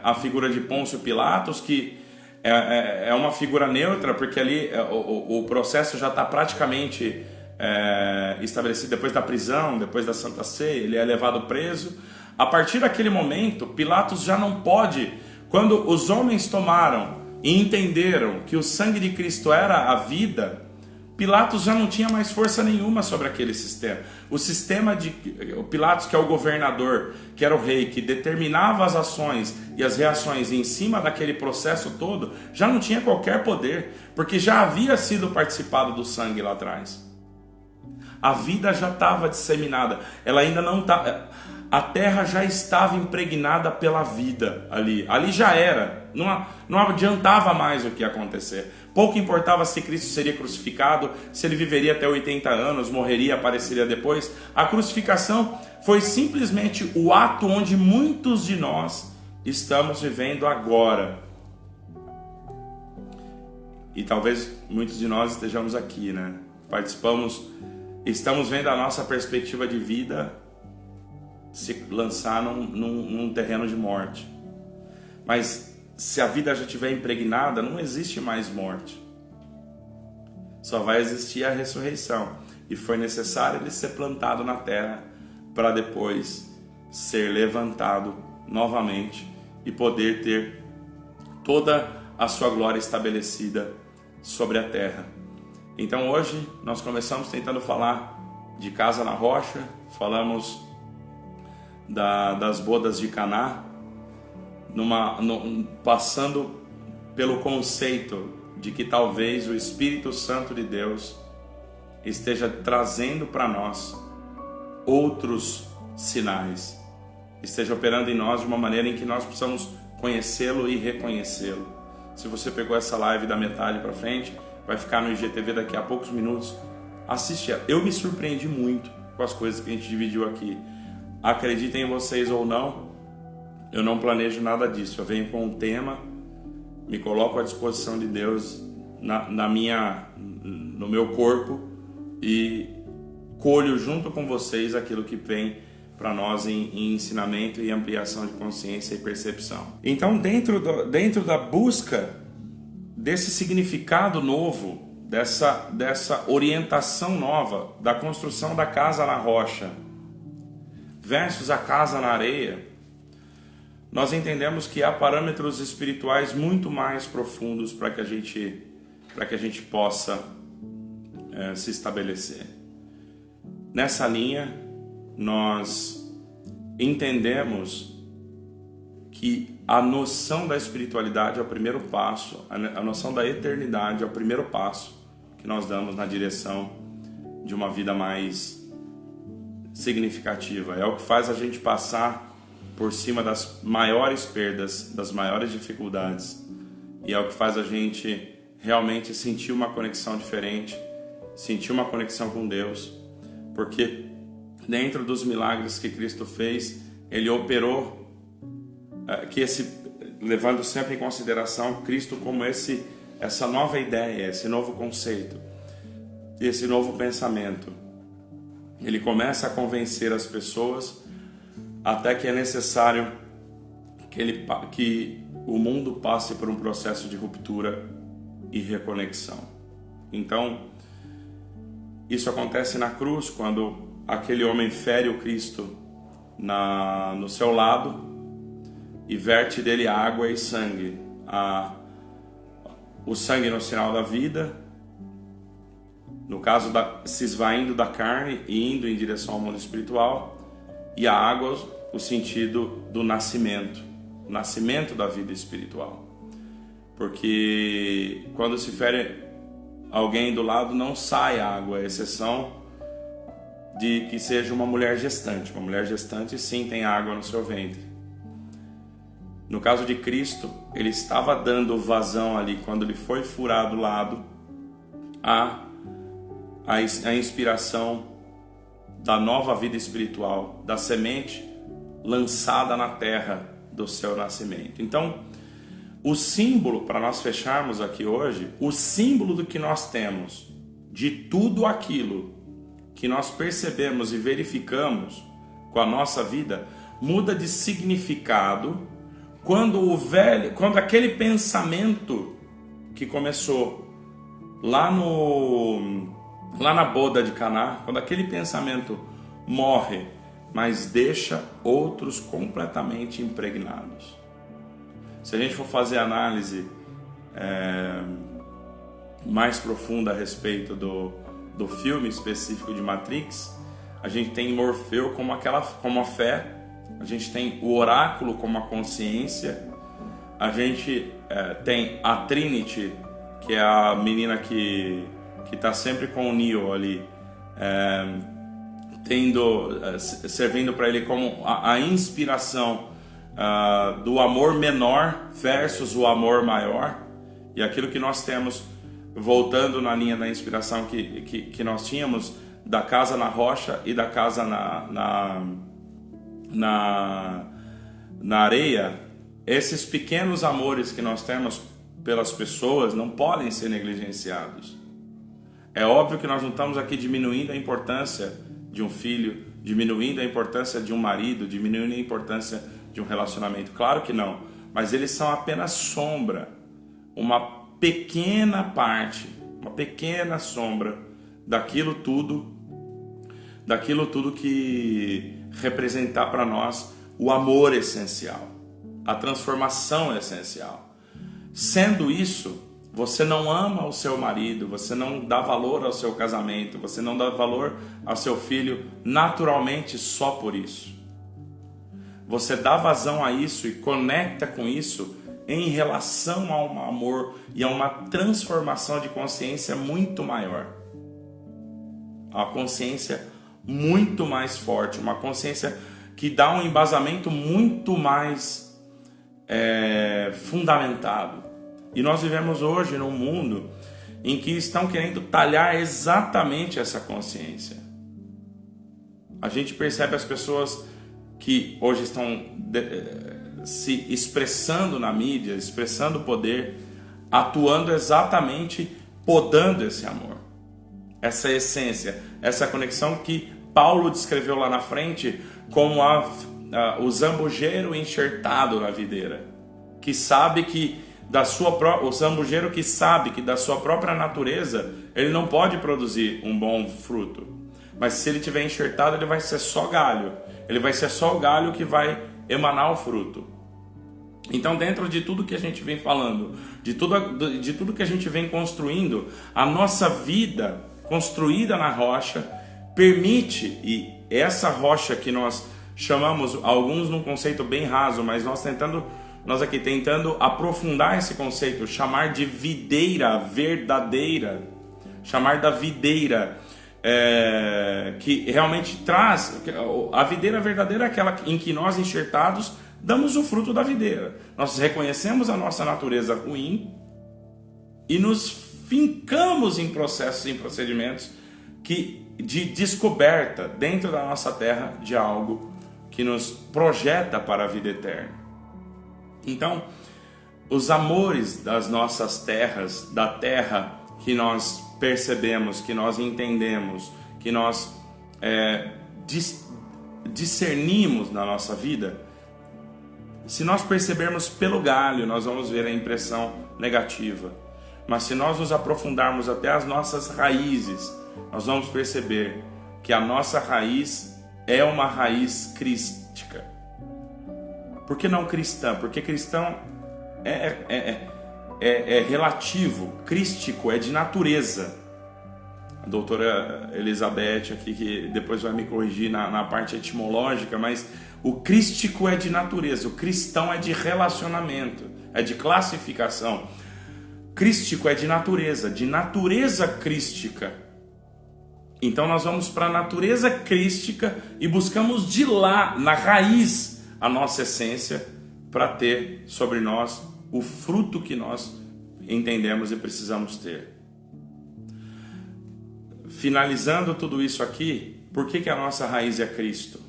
a figura de Pôncio Pilatos, que é uma figura neutra, porque ali o processo já está praticamente estabelecido depois da prisão, depois da Santa Ceia. Ele é levado preso. A partir daquele momento, Pilatos já não pode, quando os homens tomaram e entenderam que o sangue de Cristo era a vida, Pilatos já não tinha mais força nenhuma sobre aquele sistema. O sistema de Pilatos, que é o governador, que era o rei, que determinava as ações e as reações em cima daquele processo todo, já não tinha qualquer poder, porque já havia sido participado do sangue lá atrás. A vida já estava disseminada, ela ainda não está. A terra já estava impregnada pela vida ali já era, não adiantava mais o que ia acontecer. Pouco importava se Cristo seria crucificado, se ele viveria até 80 anos, morreria, apareceria depois. A crucificação foi simplesmente o ato onde muitos de nós estamos vivendo agora. E talvez muitos de nós estejamos aqui, né? Estamos vendo a nossa perspectiva de vida se lançar num terreno de morte. Mas se a vida já estiver impregnada, não existe mais morte. Só vai existir a ressurreição. E foi necessário ele ser plantado na terra para depois ser levantado novamente e poder ter toda a sua glória estabelecida sobre a terra. Então hoje nós começamos tentando falar de Casa na Rocha, falamos das bodas de Caná, passando pelo conceito de que talvez o Espírito Santo de Deus esteja trazendo para nós outros sinais, esteja operando em nós de uma maneira em que nós possamos conhecê-lo e reconhecê-lo. Se você pegou essa live da metade para frente, vai ficar no IGTV daqui a poucos minutos. Assiste ela. Eu me surpreendi muito com as coisas que a gente dividiu aqui. Acreditem em vocês ou não, eu não planejo nada disso. Eu venho com um tema, me coloco à disposição de Deus no meu corpo e colho junto com vocês aquilo que vem para nós em ensinamento e ampliação de consciência e percepção. Então, dentro da busca desse significado novo, dessa orientação nova, da construção da casa na rocha versus a casa na areia, nós entendemos que há parâmetros espirituais muito mais profundos para que a gente possa se estabelecer. Nessa linha, nós entendemos que a noção da espiritualidade é o primeiro passo, a noção da eternidade é o primeiro passo que nós damos na direção de uma vida mais significativa. É o que faz a gente passar por cima das maiores perdas, das maiores dificuldades, e é o que faz a gente realmente sentir uma conexão diferente, sentir uma conexão com Deus, porque dentro dos milagres que Cristo fez, Ele operou, levando sempre em consideração Cristo como essa nova ideia, esse novo conceito, esse novo pensamento. Ele começa a convencer as pessoas até que é necessário que o mundo passe por um processo de ruptura e reconexão. Então, isso acontece na cruz, quando aquele homem fere o Cristo no seu lado e verte dele água e sangue. O sangue no sinal da vida, no caso se esvaindo da carne e indo em direção ao mundo espiritual, e a água, o sentido do nascimento, o nascimento da vida espiritual. Porque quando se fere alguém do lado, não sai água, à exceção de que seja uma mulher gestante. Uma mulher gestante sim tem água no seu ventre. No caso de Cristo, ele estava dando vazão ali, quando ele foi furado o lado, a inspiração da nova vida espiritual, da semente lançada na terra do seu nascimento. Então, o símbolo, para nós fecharmos aqui hoje, o símbolo do que nós temos, de tudo aquilo que nós percebemos e verificamos com a nossa vida, muda de significado quando aquele pensamento que começou lá na boda de Caná, quando aquele pensamento morre, mas deixa outros completamente impregnados. Se a gente for fazer análise mais profunda a respeito do filme específico de Matrix, a gente tem Morfeu como a fé, a gente tem o oráculo como a consciência, a gente tem a Trinity, que é a menina que está sempre com o Neo ali, servindo para ele como a inspiração do amor menor versus o amor maior. E aquilo que nós temos, voltando na linha da inspiração que nós tínhamos, da casa na rocha e da casa na areia, esses pequenos amores que nós temos pelas pessoas não podem ser negligenciados. É óbvio que nós não estamos aqui diminuindo a importância de um filho, diminuindo a importância de um marido, diminuindo a importância de um relacionamento. Claro que não, mas eles são apenas sombra, uma pequena parte, uma pequena sombra daquilo tudo que representar para nós o amor essencial, a transformação essencial. Sendo isso, você não ama o seu marido, você não dá valor ao seu casamento, você não dá valor ao seu filho naturalmente só por isso. Você dá vazão a isso e conecta com isso em relação a um amor e a uma transformação de consciência muito maior. A consciência muito mais forte, uma consciência que dá um embasamento muito mais fundamentado. E nós vivemos hoje num mundo em que estão querendo talhar exatamente essa consciência. A gente percebe as pessoas que hoje estão se expressando na mídia, expressando o poder, atuando exatamente podando esse amor, essa essência, essa conexão que Paulo descreveu lá na frente como o zambujeiro enxertado na videira, que sabe que o zambujeiro que sabe que da sua própria natureza ele não pode produzir um bom fruto, mas se ele tiver enxertado ele vai ser só galho, ele vai ser só o galho que vai emanar o fruto. Então, dentro de tudo que a gente vem falando, de tudo que a gente vem construindo, a nossa vida construída na rocha permite, e essa rocha que nós chamamos, alguns num conceito bem raso, mas nós aqui tentando aprofundar esse conceito, chamar de videira verdadeira, chamar da videira que realmente traz, a videira verdadeira é aquela em que nós enxertados damos o fruto da videira. Nós reconhecemos a nossa natureza ruim e nos fincamos em processos, em procedimentos de descoberta dentro da nossa terra de algo que nos projeta para a vida eterna. Então, os amores das nossas terras, da terra que nós percebemos, que nós entendemos, que nós discernimos na nossa vida, se nós percebermos pelo galho, nós vamos ver a impressão negativa. Mas se nós nos aprofundarmos até as nossas raízes, nós vamos perceber que a nossa raiz é uma raiz crística. Por que não cristã? Porque cristão é relativo, crístico é de natureza. A doutora Elizabeth aqui, que depois vai me corrigir na parte etimológica, mas o crístico é de natureza, o cristão é de relacionamento, é de classificação. Crístico é de natureza crística. Então nós vamos para a natureza crística e buscamos de lá, na raiz, a nossa essência, para ter sobre nós o fruto que nós entendemos e precisamos ter. Finalizando tudo isso aqui, por que a nossa raiz é Cristo?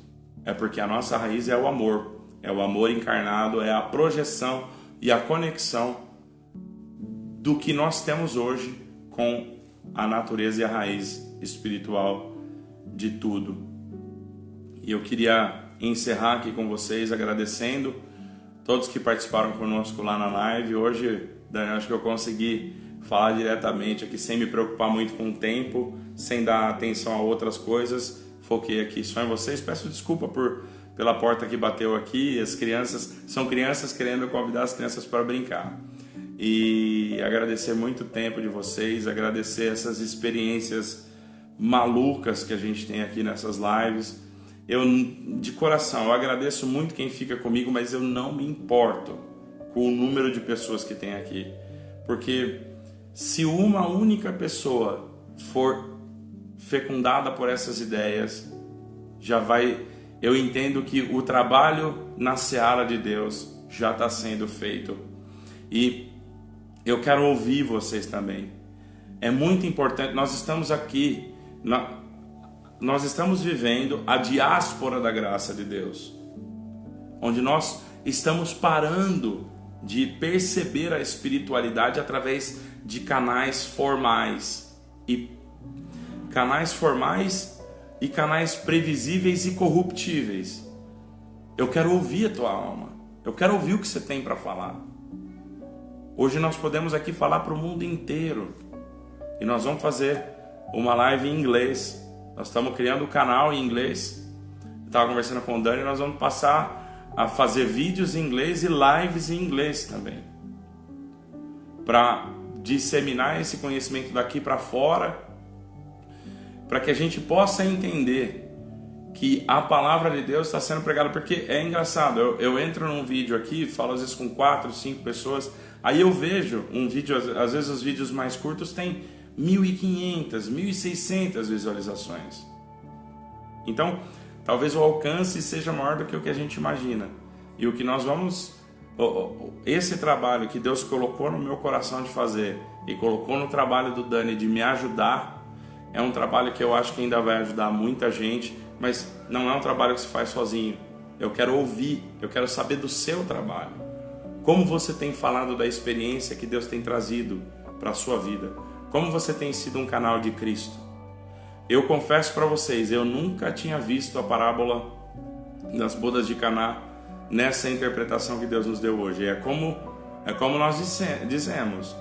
É porque a nossa raiz é o amor encarnado, é a projeção e a conexão do que nós temos hoje com a natureza e a raiz espiritual de tudo. E eu queria encerrar aqui com vocês agradecendo todos que participaram conosco lá na live. Hoje, Daniel, acho que eu consegui falar diretamente aqui sem me preocupar muito com o tempo, sem dar atenção a outras coisas. Foquei aqui só em vocês. Peço desculpa pela porta que bateu aqui. As crianças são crianças querendo convidar as crianças para brincar. E agradecer muito tempo de vocês, agradecer essas experiências malucas que a gente tem aqui nessas lives. Eu, de coração, eu agradeço muito quem fica comigo, mas eu não me importo com o número de pessoas que tem aqui. Porque se uma única pessoa for fecundada por essas ideias, eu entendo que o trabalho na seara de Deus já está sendo feito. E eu quero ouvir vocês também. É muito importante, nós estamos aqui, nós estamos vivendo a diáspora da graça de Deus, onde nós estamos parando de perceber a espiritualidade através de canais formais e canais previsíveis e corruptíveis. Eu quero ouvir a tua alma, eu quero ouvir o que você tem para falar. Hoje nós podemos aqui falar para o mundo inteiro e nós vamos fazer uma live em inglês. Nós estamos criando um canal em inglês. Eu estava conversando com o Dani, nós vamos passar a fazer vídeos em inglês e lives em inglês também, para disseminar esse conhecimento daqui para fora, para que a gente possa entender que a palavra de Deus está sendo pregada, porque é engraçado, eu entro num vídeo aqui, falo às vezes com 4, 5 pessoas, aí eu vejo um vídeo, às vezes os vídeos mais curtos têm 1.500, 1.600 visualizações. Então, talvez o alcance seja maior do que o que a gente imagina. E o que nós vamos... Esse trabalho que Deus colocou no meu coração de fazer e colocou no trabalho do Dani de me ajudar, é um trabalho que eu acho que ainda vai ajudar muita gente, mas não é um trabalho que se faz sozinho. Eu quero ouvir, eu quero saber do seu trabalho. Como você tem falado da experiência que Deus tem trazido para a sua vida? Como você tem sido um canal de Cristo? Eu confesso para vocês, eu nunca tinha visto a parábola das bodas de Caná nessa interpretação que Deus nos deu hoje. É como nós dizemos.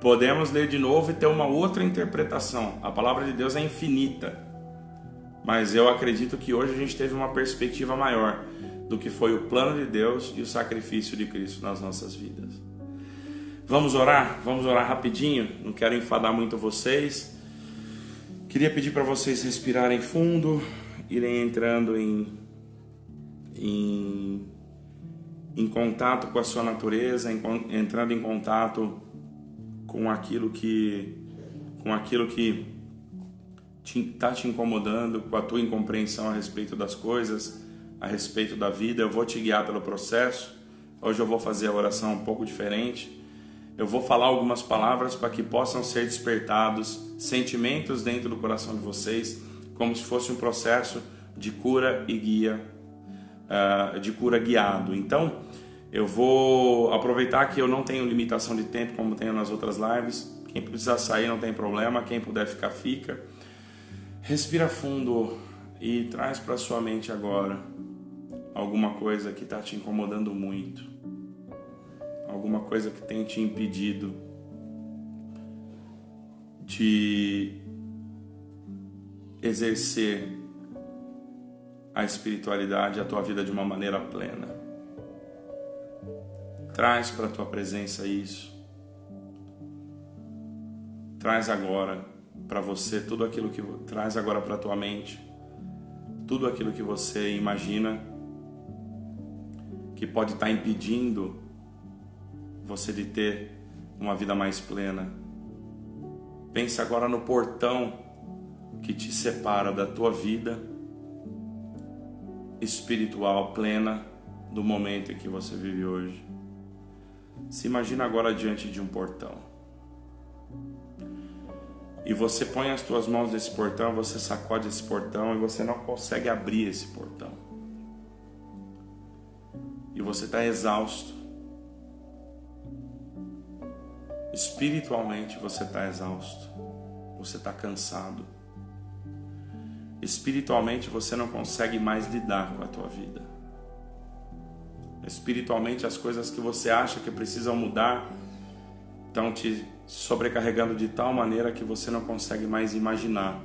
Podemos ler de novo e ter uma outra interpretação. A palavra de Deus é infinita. Mas eu acredito que hoje a gente teve uma perspectiva maior do que foi o plano de Deus e o sacrifício de Cristo nas nossas vidas. Vamos orar? Vamos orar rapidinho. Não quero enfadar muito vocês. Queria pedir para vocês respirarem fundo, irem entrando em contato com a sua natureza, entrando em contato com aquilo que está te incomodando, com a tua incompreensão a respeito das coisas, a respeito da vida. Eu vou te guiar pelo processo. Hoje eu vou fazer a oração um pouco diferente. Eu vou falar algumas palavras para que possam ser despertados sentimentos dentro do coração de vocês, como se fosse um processo de cura e guia, de cura guiado. Então, eu vou aproveitar que eu não tenho limitação de tempo como tenho nas outras lives. Quem precisar sair não tem problema, quem puder ficar, fica. Respira fundo e traz para sua mente agora alguma coisa que está te incomodando muito, alguma coisa que tem te impedido de exercer a espiritualidade, a tua vida de uma maneira plena. Traz para a tua presença isso. Traz agora para você tudo aquilo que... Traz agora para a tua mente tudo aquilo que você imagina que pode estar impedindo você de ter uma vida mais plena. Pensa agora no portão que te separa da tua vida espiritual plena do momento em que você vive hoje. Se imagina agora diante de um portão. E você põe as tuas mãos nesse portão, você sacode esse portão e você não consegue abrir esse portão. E você está exausto. Espiritualmente você está exausto. Você está cansado. Espiritualmente você não consegue mais lidar com a tua vida. Espiritualmente as coisas que você acha que precisam mudar estão te sobrecarregando de tal maneira que você não consegue mais imaginar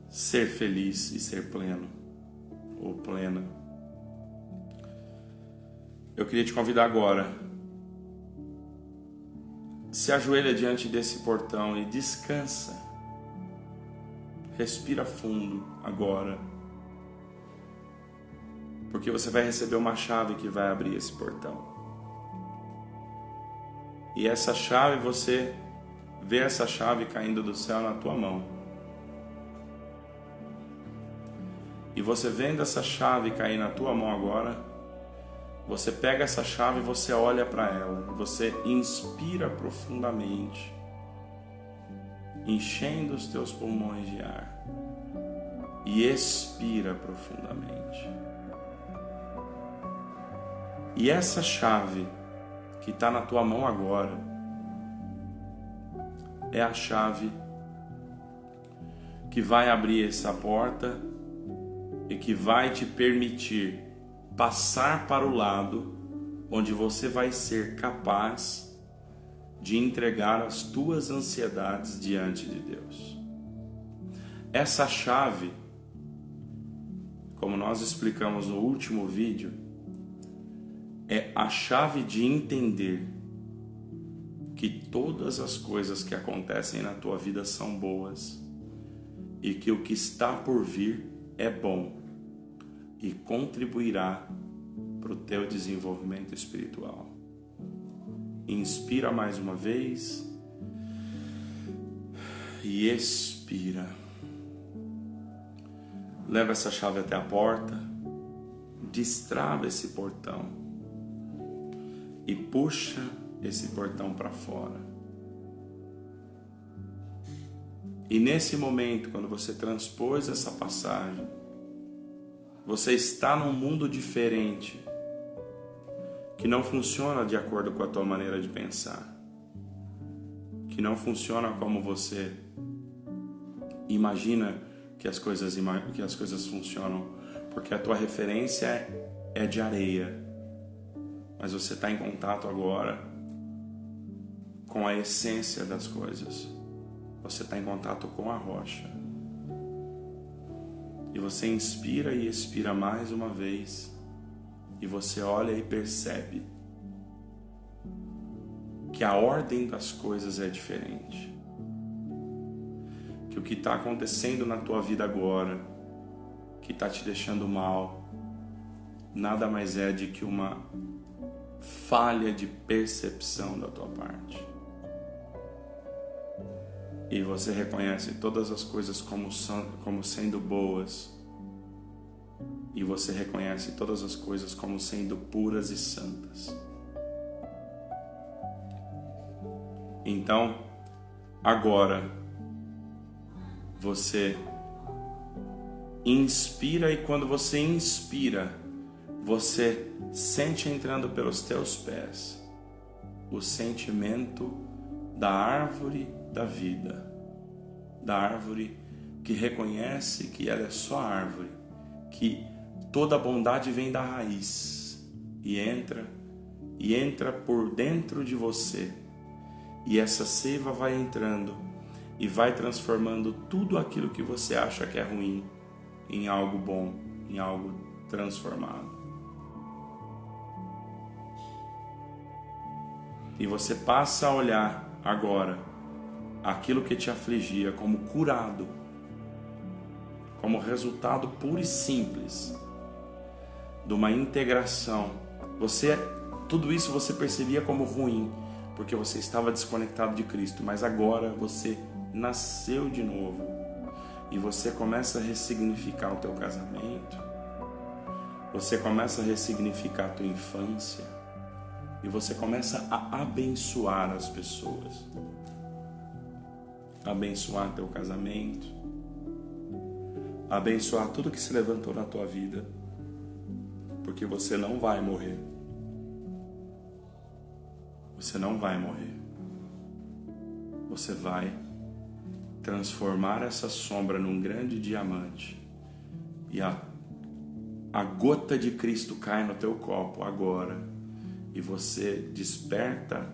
ser feliz e ser pleno ou plena. Eu queria te convidar agora, se ajoelha diante desse portão e descansa. Respira fundo agora, porque você vai receber uma chave que vai abrir esse portão. E essa chave, você vê essa chave caindo do céu na tua mão. E você vendo essa chave cair na tua mão agora, você pega essa chave e você olha para ela. Você inspira profundamente, enchendo os teus pulmões de ar. E expira profundamente. E essa chave que está na tua mão agora é a chave que vai abrir essa porta e que vai te permitir passar para o lado onde você vai ser capaz de entregar as tuas ansiedades diante de Deus. Essa chave, como nós explicamos no último vídeo, é a chave de entender que todas as coisas que acontecem na tua vida são boas e que o que está por vir é bom e contribuirá para o teu desenvolvimento espiritual. Inspira mais uma vez e expira. Leva essa chave até a porta, destrava esse portão e puxa esse portão para fora. E nesse momento, quando você transpôs essa passagem, você está num mundo diferente, que não funciona de acordo com a tua maneira de pensar, que não funciona como você imagina que as coisas funcionam, porque a tua referência é de areia, mas você está em contato agora com a essência das coisas. Você está em contato com a rocha. E você inspira e expira mais uma vez. E você olha e percebe que a ordem das coisas é diferente. Que o que está acontecendo na tua vida agora, que está te deixando mal, nada mais é de que uma falha de percepção da tua parte. E você reconhece todas as coisas como sendo boas. E você reconhece todas as coisas como sendo puras e santas. Então, agora, você inspira, e quando você inspira, você sente entrando pelos teus pés o sentimento da árvore da vida, da árvore que reconhece que ela é só árvore, que toda a bondade vem da raiz e entra por dentro de você, e essa seiva vai entrando e vai transformando tudo aquilo que você acha que é ruim em algo bom, em algo transformado. E você passa a olhar agora aquilo que te afligia como curado, como resultado puro e simples de uma integração. Tudo isso você percebia como ruim, porque você estava desconectado de Cristo, mas agora você nasceu de novo e você começa a ressignificar o teu casamento, você começa a ressignificar a tua infância e você começa a abençoar as pessoas, abençoar teu casamento, abençoar tudo que se levantou na tua vida, porque você não vai morrer. Você não vai morrer. Você vai transformar essa sombra num grande diamante. E a gota de Cristo cai no teu copo agora. E você desperta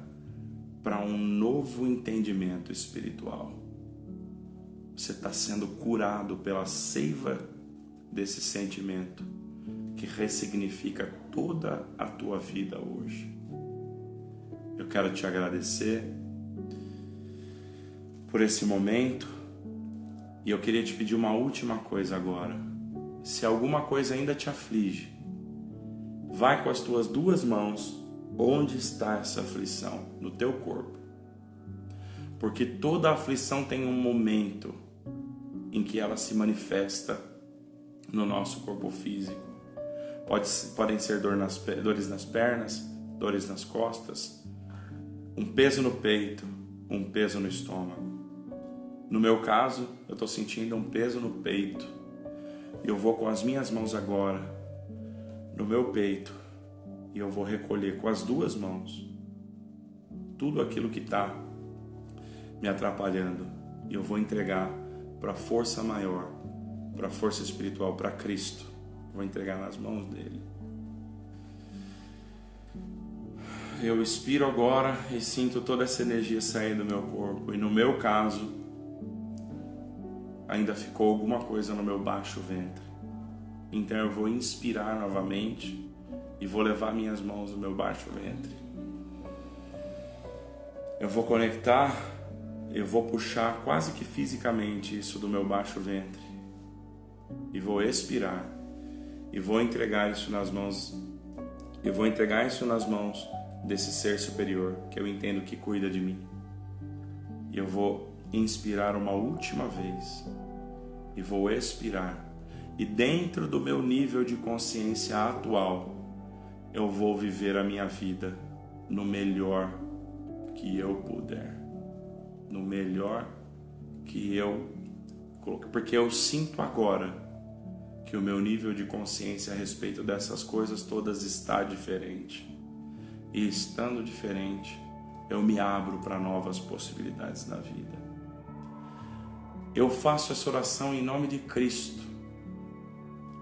para um novo entendimento espiritual. Você está sendo curado pela seiva desse sentimento que ressignifica toda a tua vida hoje. Eu quero te agradecer por esse momento e eu queria te pedir uma última coisa agora. Se alguma coisa ainda te aflige, vai com as tuas duas mãos onde está essa aflição no teu corpo, porque toda aflição tem um momento em que ela se manifesta no nosso corpo físico. Podem ser dores nas pernas, dores nas costas, um peso no peito, um peso no estômago. No meu caso, eu estou sentindo um peso no peito. E eu vou com as minhas mãos agora no meu peito e eu vou recolher com as duas mãos tudo aquilo que está me atrapalhando. E eu vou entregar para a força maior, para a força espiritual, para Cristo. Vou entregar nas mãos dele. Eu expiro agora e sinto toda essa energia sair do meu corpo. E no meu caso, ainda ficou alguma coisa no meu baixo ventre. Então eu vou inspirar novamente e vou levar minhas mãos no meu baixo ventre. Eu vou conectar eu vou puxar quase que fisicamente isso do meu baixo ventre e vou expirar e vou entregar isso nas mãos. Eu vou entregar isso nas mãos desse ser superior que eu entendo que cuida de mim. E eu vou inspirar uma última vez e vou expirar. E dentro do meu nível de consciência atual, eu vou viver a minha vida no melhor que eu puder. No melhor que eu... Porque eu sinto agora que o meu nível de consciência a respeito dessas coisas todas está diferente. E estando diferente, eu me abro para novas possibilidades na vida. Eu faço essa oração em nome de Cristo,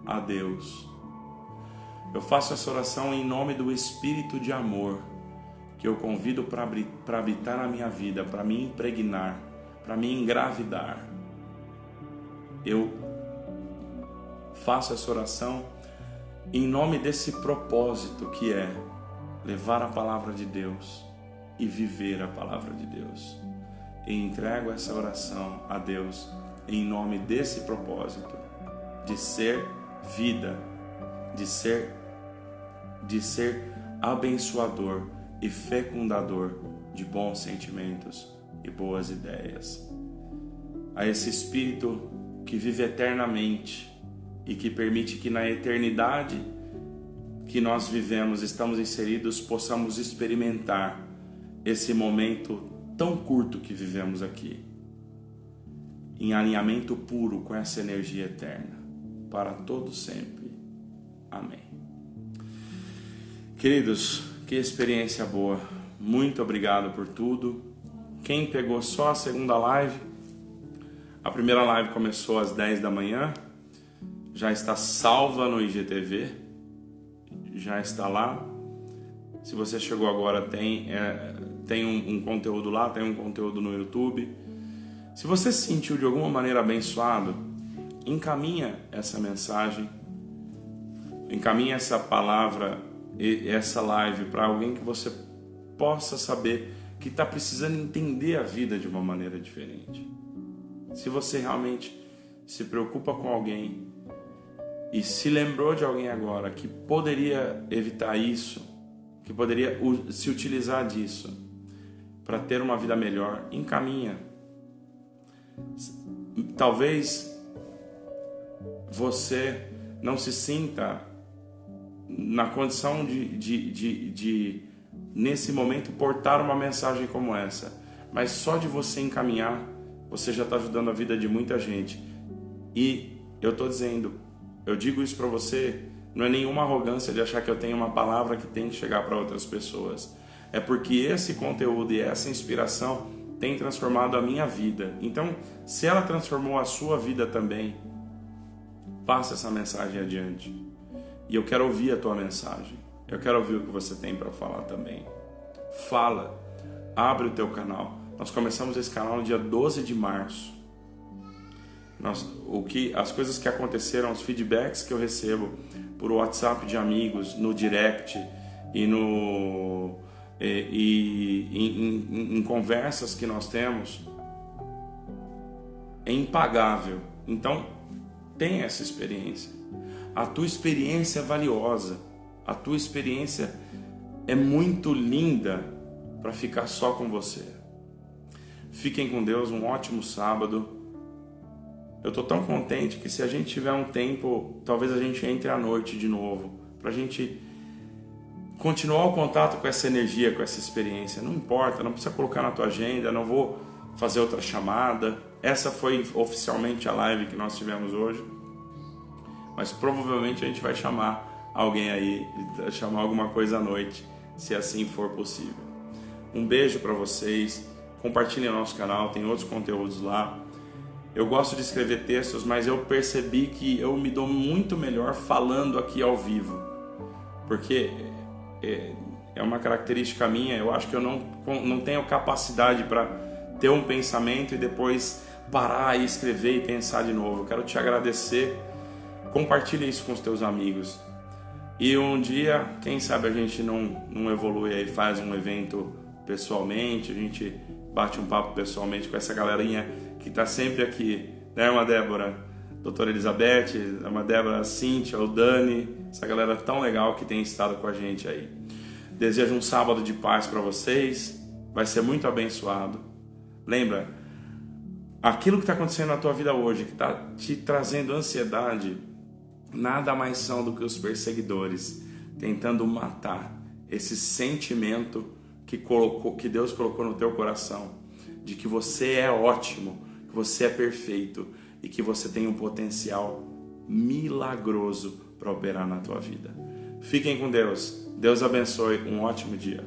a Deus. Eu faço essa oração em nome do Espírito de amor, que eu convido para habitar na minha vida, para me impregnar, para me engravidar. Eu faço essa oração em nome desse propósito que é levar a palavra de Deus e viver a palavra de Deus. E entrego essa oração a Deus em nome desse propósito de ser vida, de ser abençoador e fecundador de bons sentimentos e boas ideias. A esse Espírito que vive eternamente e que permite que na eternidade que nós vivemos, estamos inseridos, possamos experimentar esse momento tão curto que vivemos aqui, em alinhamento puro com essa energia eterna, para todo sempre. Amém. Queridos, que experiência boa. Muito obrigado por tudo. Quem pegou só a segunda live, a primeira live começou às 10 da manhã, já está salva no IGTV, já está lá. Se você chegou agora, tem um conteúdo lá, tem um conteúdo no YouTube. Se você se sentiu de alguma maneira abençoado, encaminha essa mensagem, encaminha essa palavra, essa live para alguém que você possa saber que está precisando entender a vida de uma maneira diferente. Se você realmente se preocupa com alguém e se lembrou de alguém agora que poderia evitar isso, que poderia se utilizar disso para ter uma vida melhor, encaminha. Talvez você não se sinta na condição de nesse momento portar uma mensagem como essa, mas só de você encaminhar, você já está ajudando a vida de muita gente. E eu estou dizendo, eu digo isso para você, não é nenhuma arrogância de achar que eu tenho uma palavra que tem que chegar para outras pessoas. É porque esse conteúdo e essa inspiração tem transformado a minha vida. Então, se ela transformou a sua vida também, passa essa mensagem adiante. E eu quero ouvir a tua mensagem. Eu quero ouvir o que você tem para falar também. Fala, abre o teu canal. Nós começamos esse canal no dia 12 de março. As coisas que aconteceram, os feedbacks que eu recebo por WhatsApp de amigos, no direct e em conversas que nós temos, é impagável. Então, tem essa experiência. A tua experiência é valiosa. A tua experiência é muito linda para ficar só com você. Fiquem com Deus, um ótimo sábado. Eu estou tão contente que se a gente tiver um tempo, talvez a gente entre à noite de novo, para a gente continuar o contato com essa energia, com essa experiência. Não importa, não precisa colocar na tua agenda, não vou fazer outra chamada. Essa foi oficialmente a live que nós tivemos hoje, mas provavelmente a gente vai chamar alguém aí, chamar alguma coisa à noite, se assim for possível. Um beijo para vocês, compartilhem o nosso canal, tem outros conteúdos lá. Eu gosto de escrever textos, mas eu percebi que eu me dou muito melhor falando aqui ao vivo, porque é uma característica minha. Eu acho que eu não tenho capacidade para ter um pensamento e depois parar e escrever e pensar de novo. Eu quero te agradecer, compartilhe isso com os teus amigos. E um dia, quem sabe a gente não evolui aí, faz um evento pessoalmente, a gente bate um papo pessoalmente com essa galerinha que está sempre aqui, né, irmã Débora, doutora Elizabeth, a irmã Débora, a Cíntia, o Dani, essa galera tão legal que tem estado com a gente aí. Desejo um sábado de paz para vocês, vai ser muito abençoado. Lembra, aquilo que está acontecendo na tua vida hoje, que está te trazendo ansiedade, nada mais são do que os perseguidores tentando matar esse sentimento que Deus colocou no teu coração, de que você é ótimo, que você é perfeito e que você tem um potencial milagroso para operar na tua vida. Fiquem com Deus. Deus abençoe. Um ótimo dia.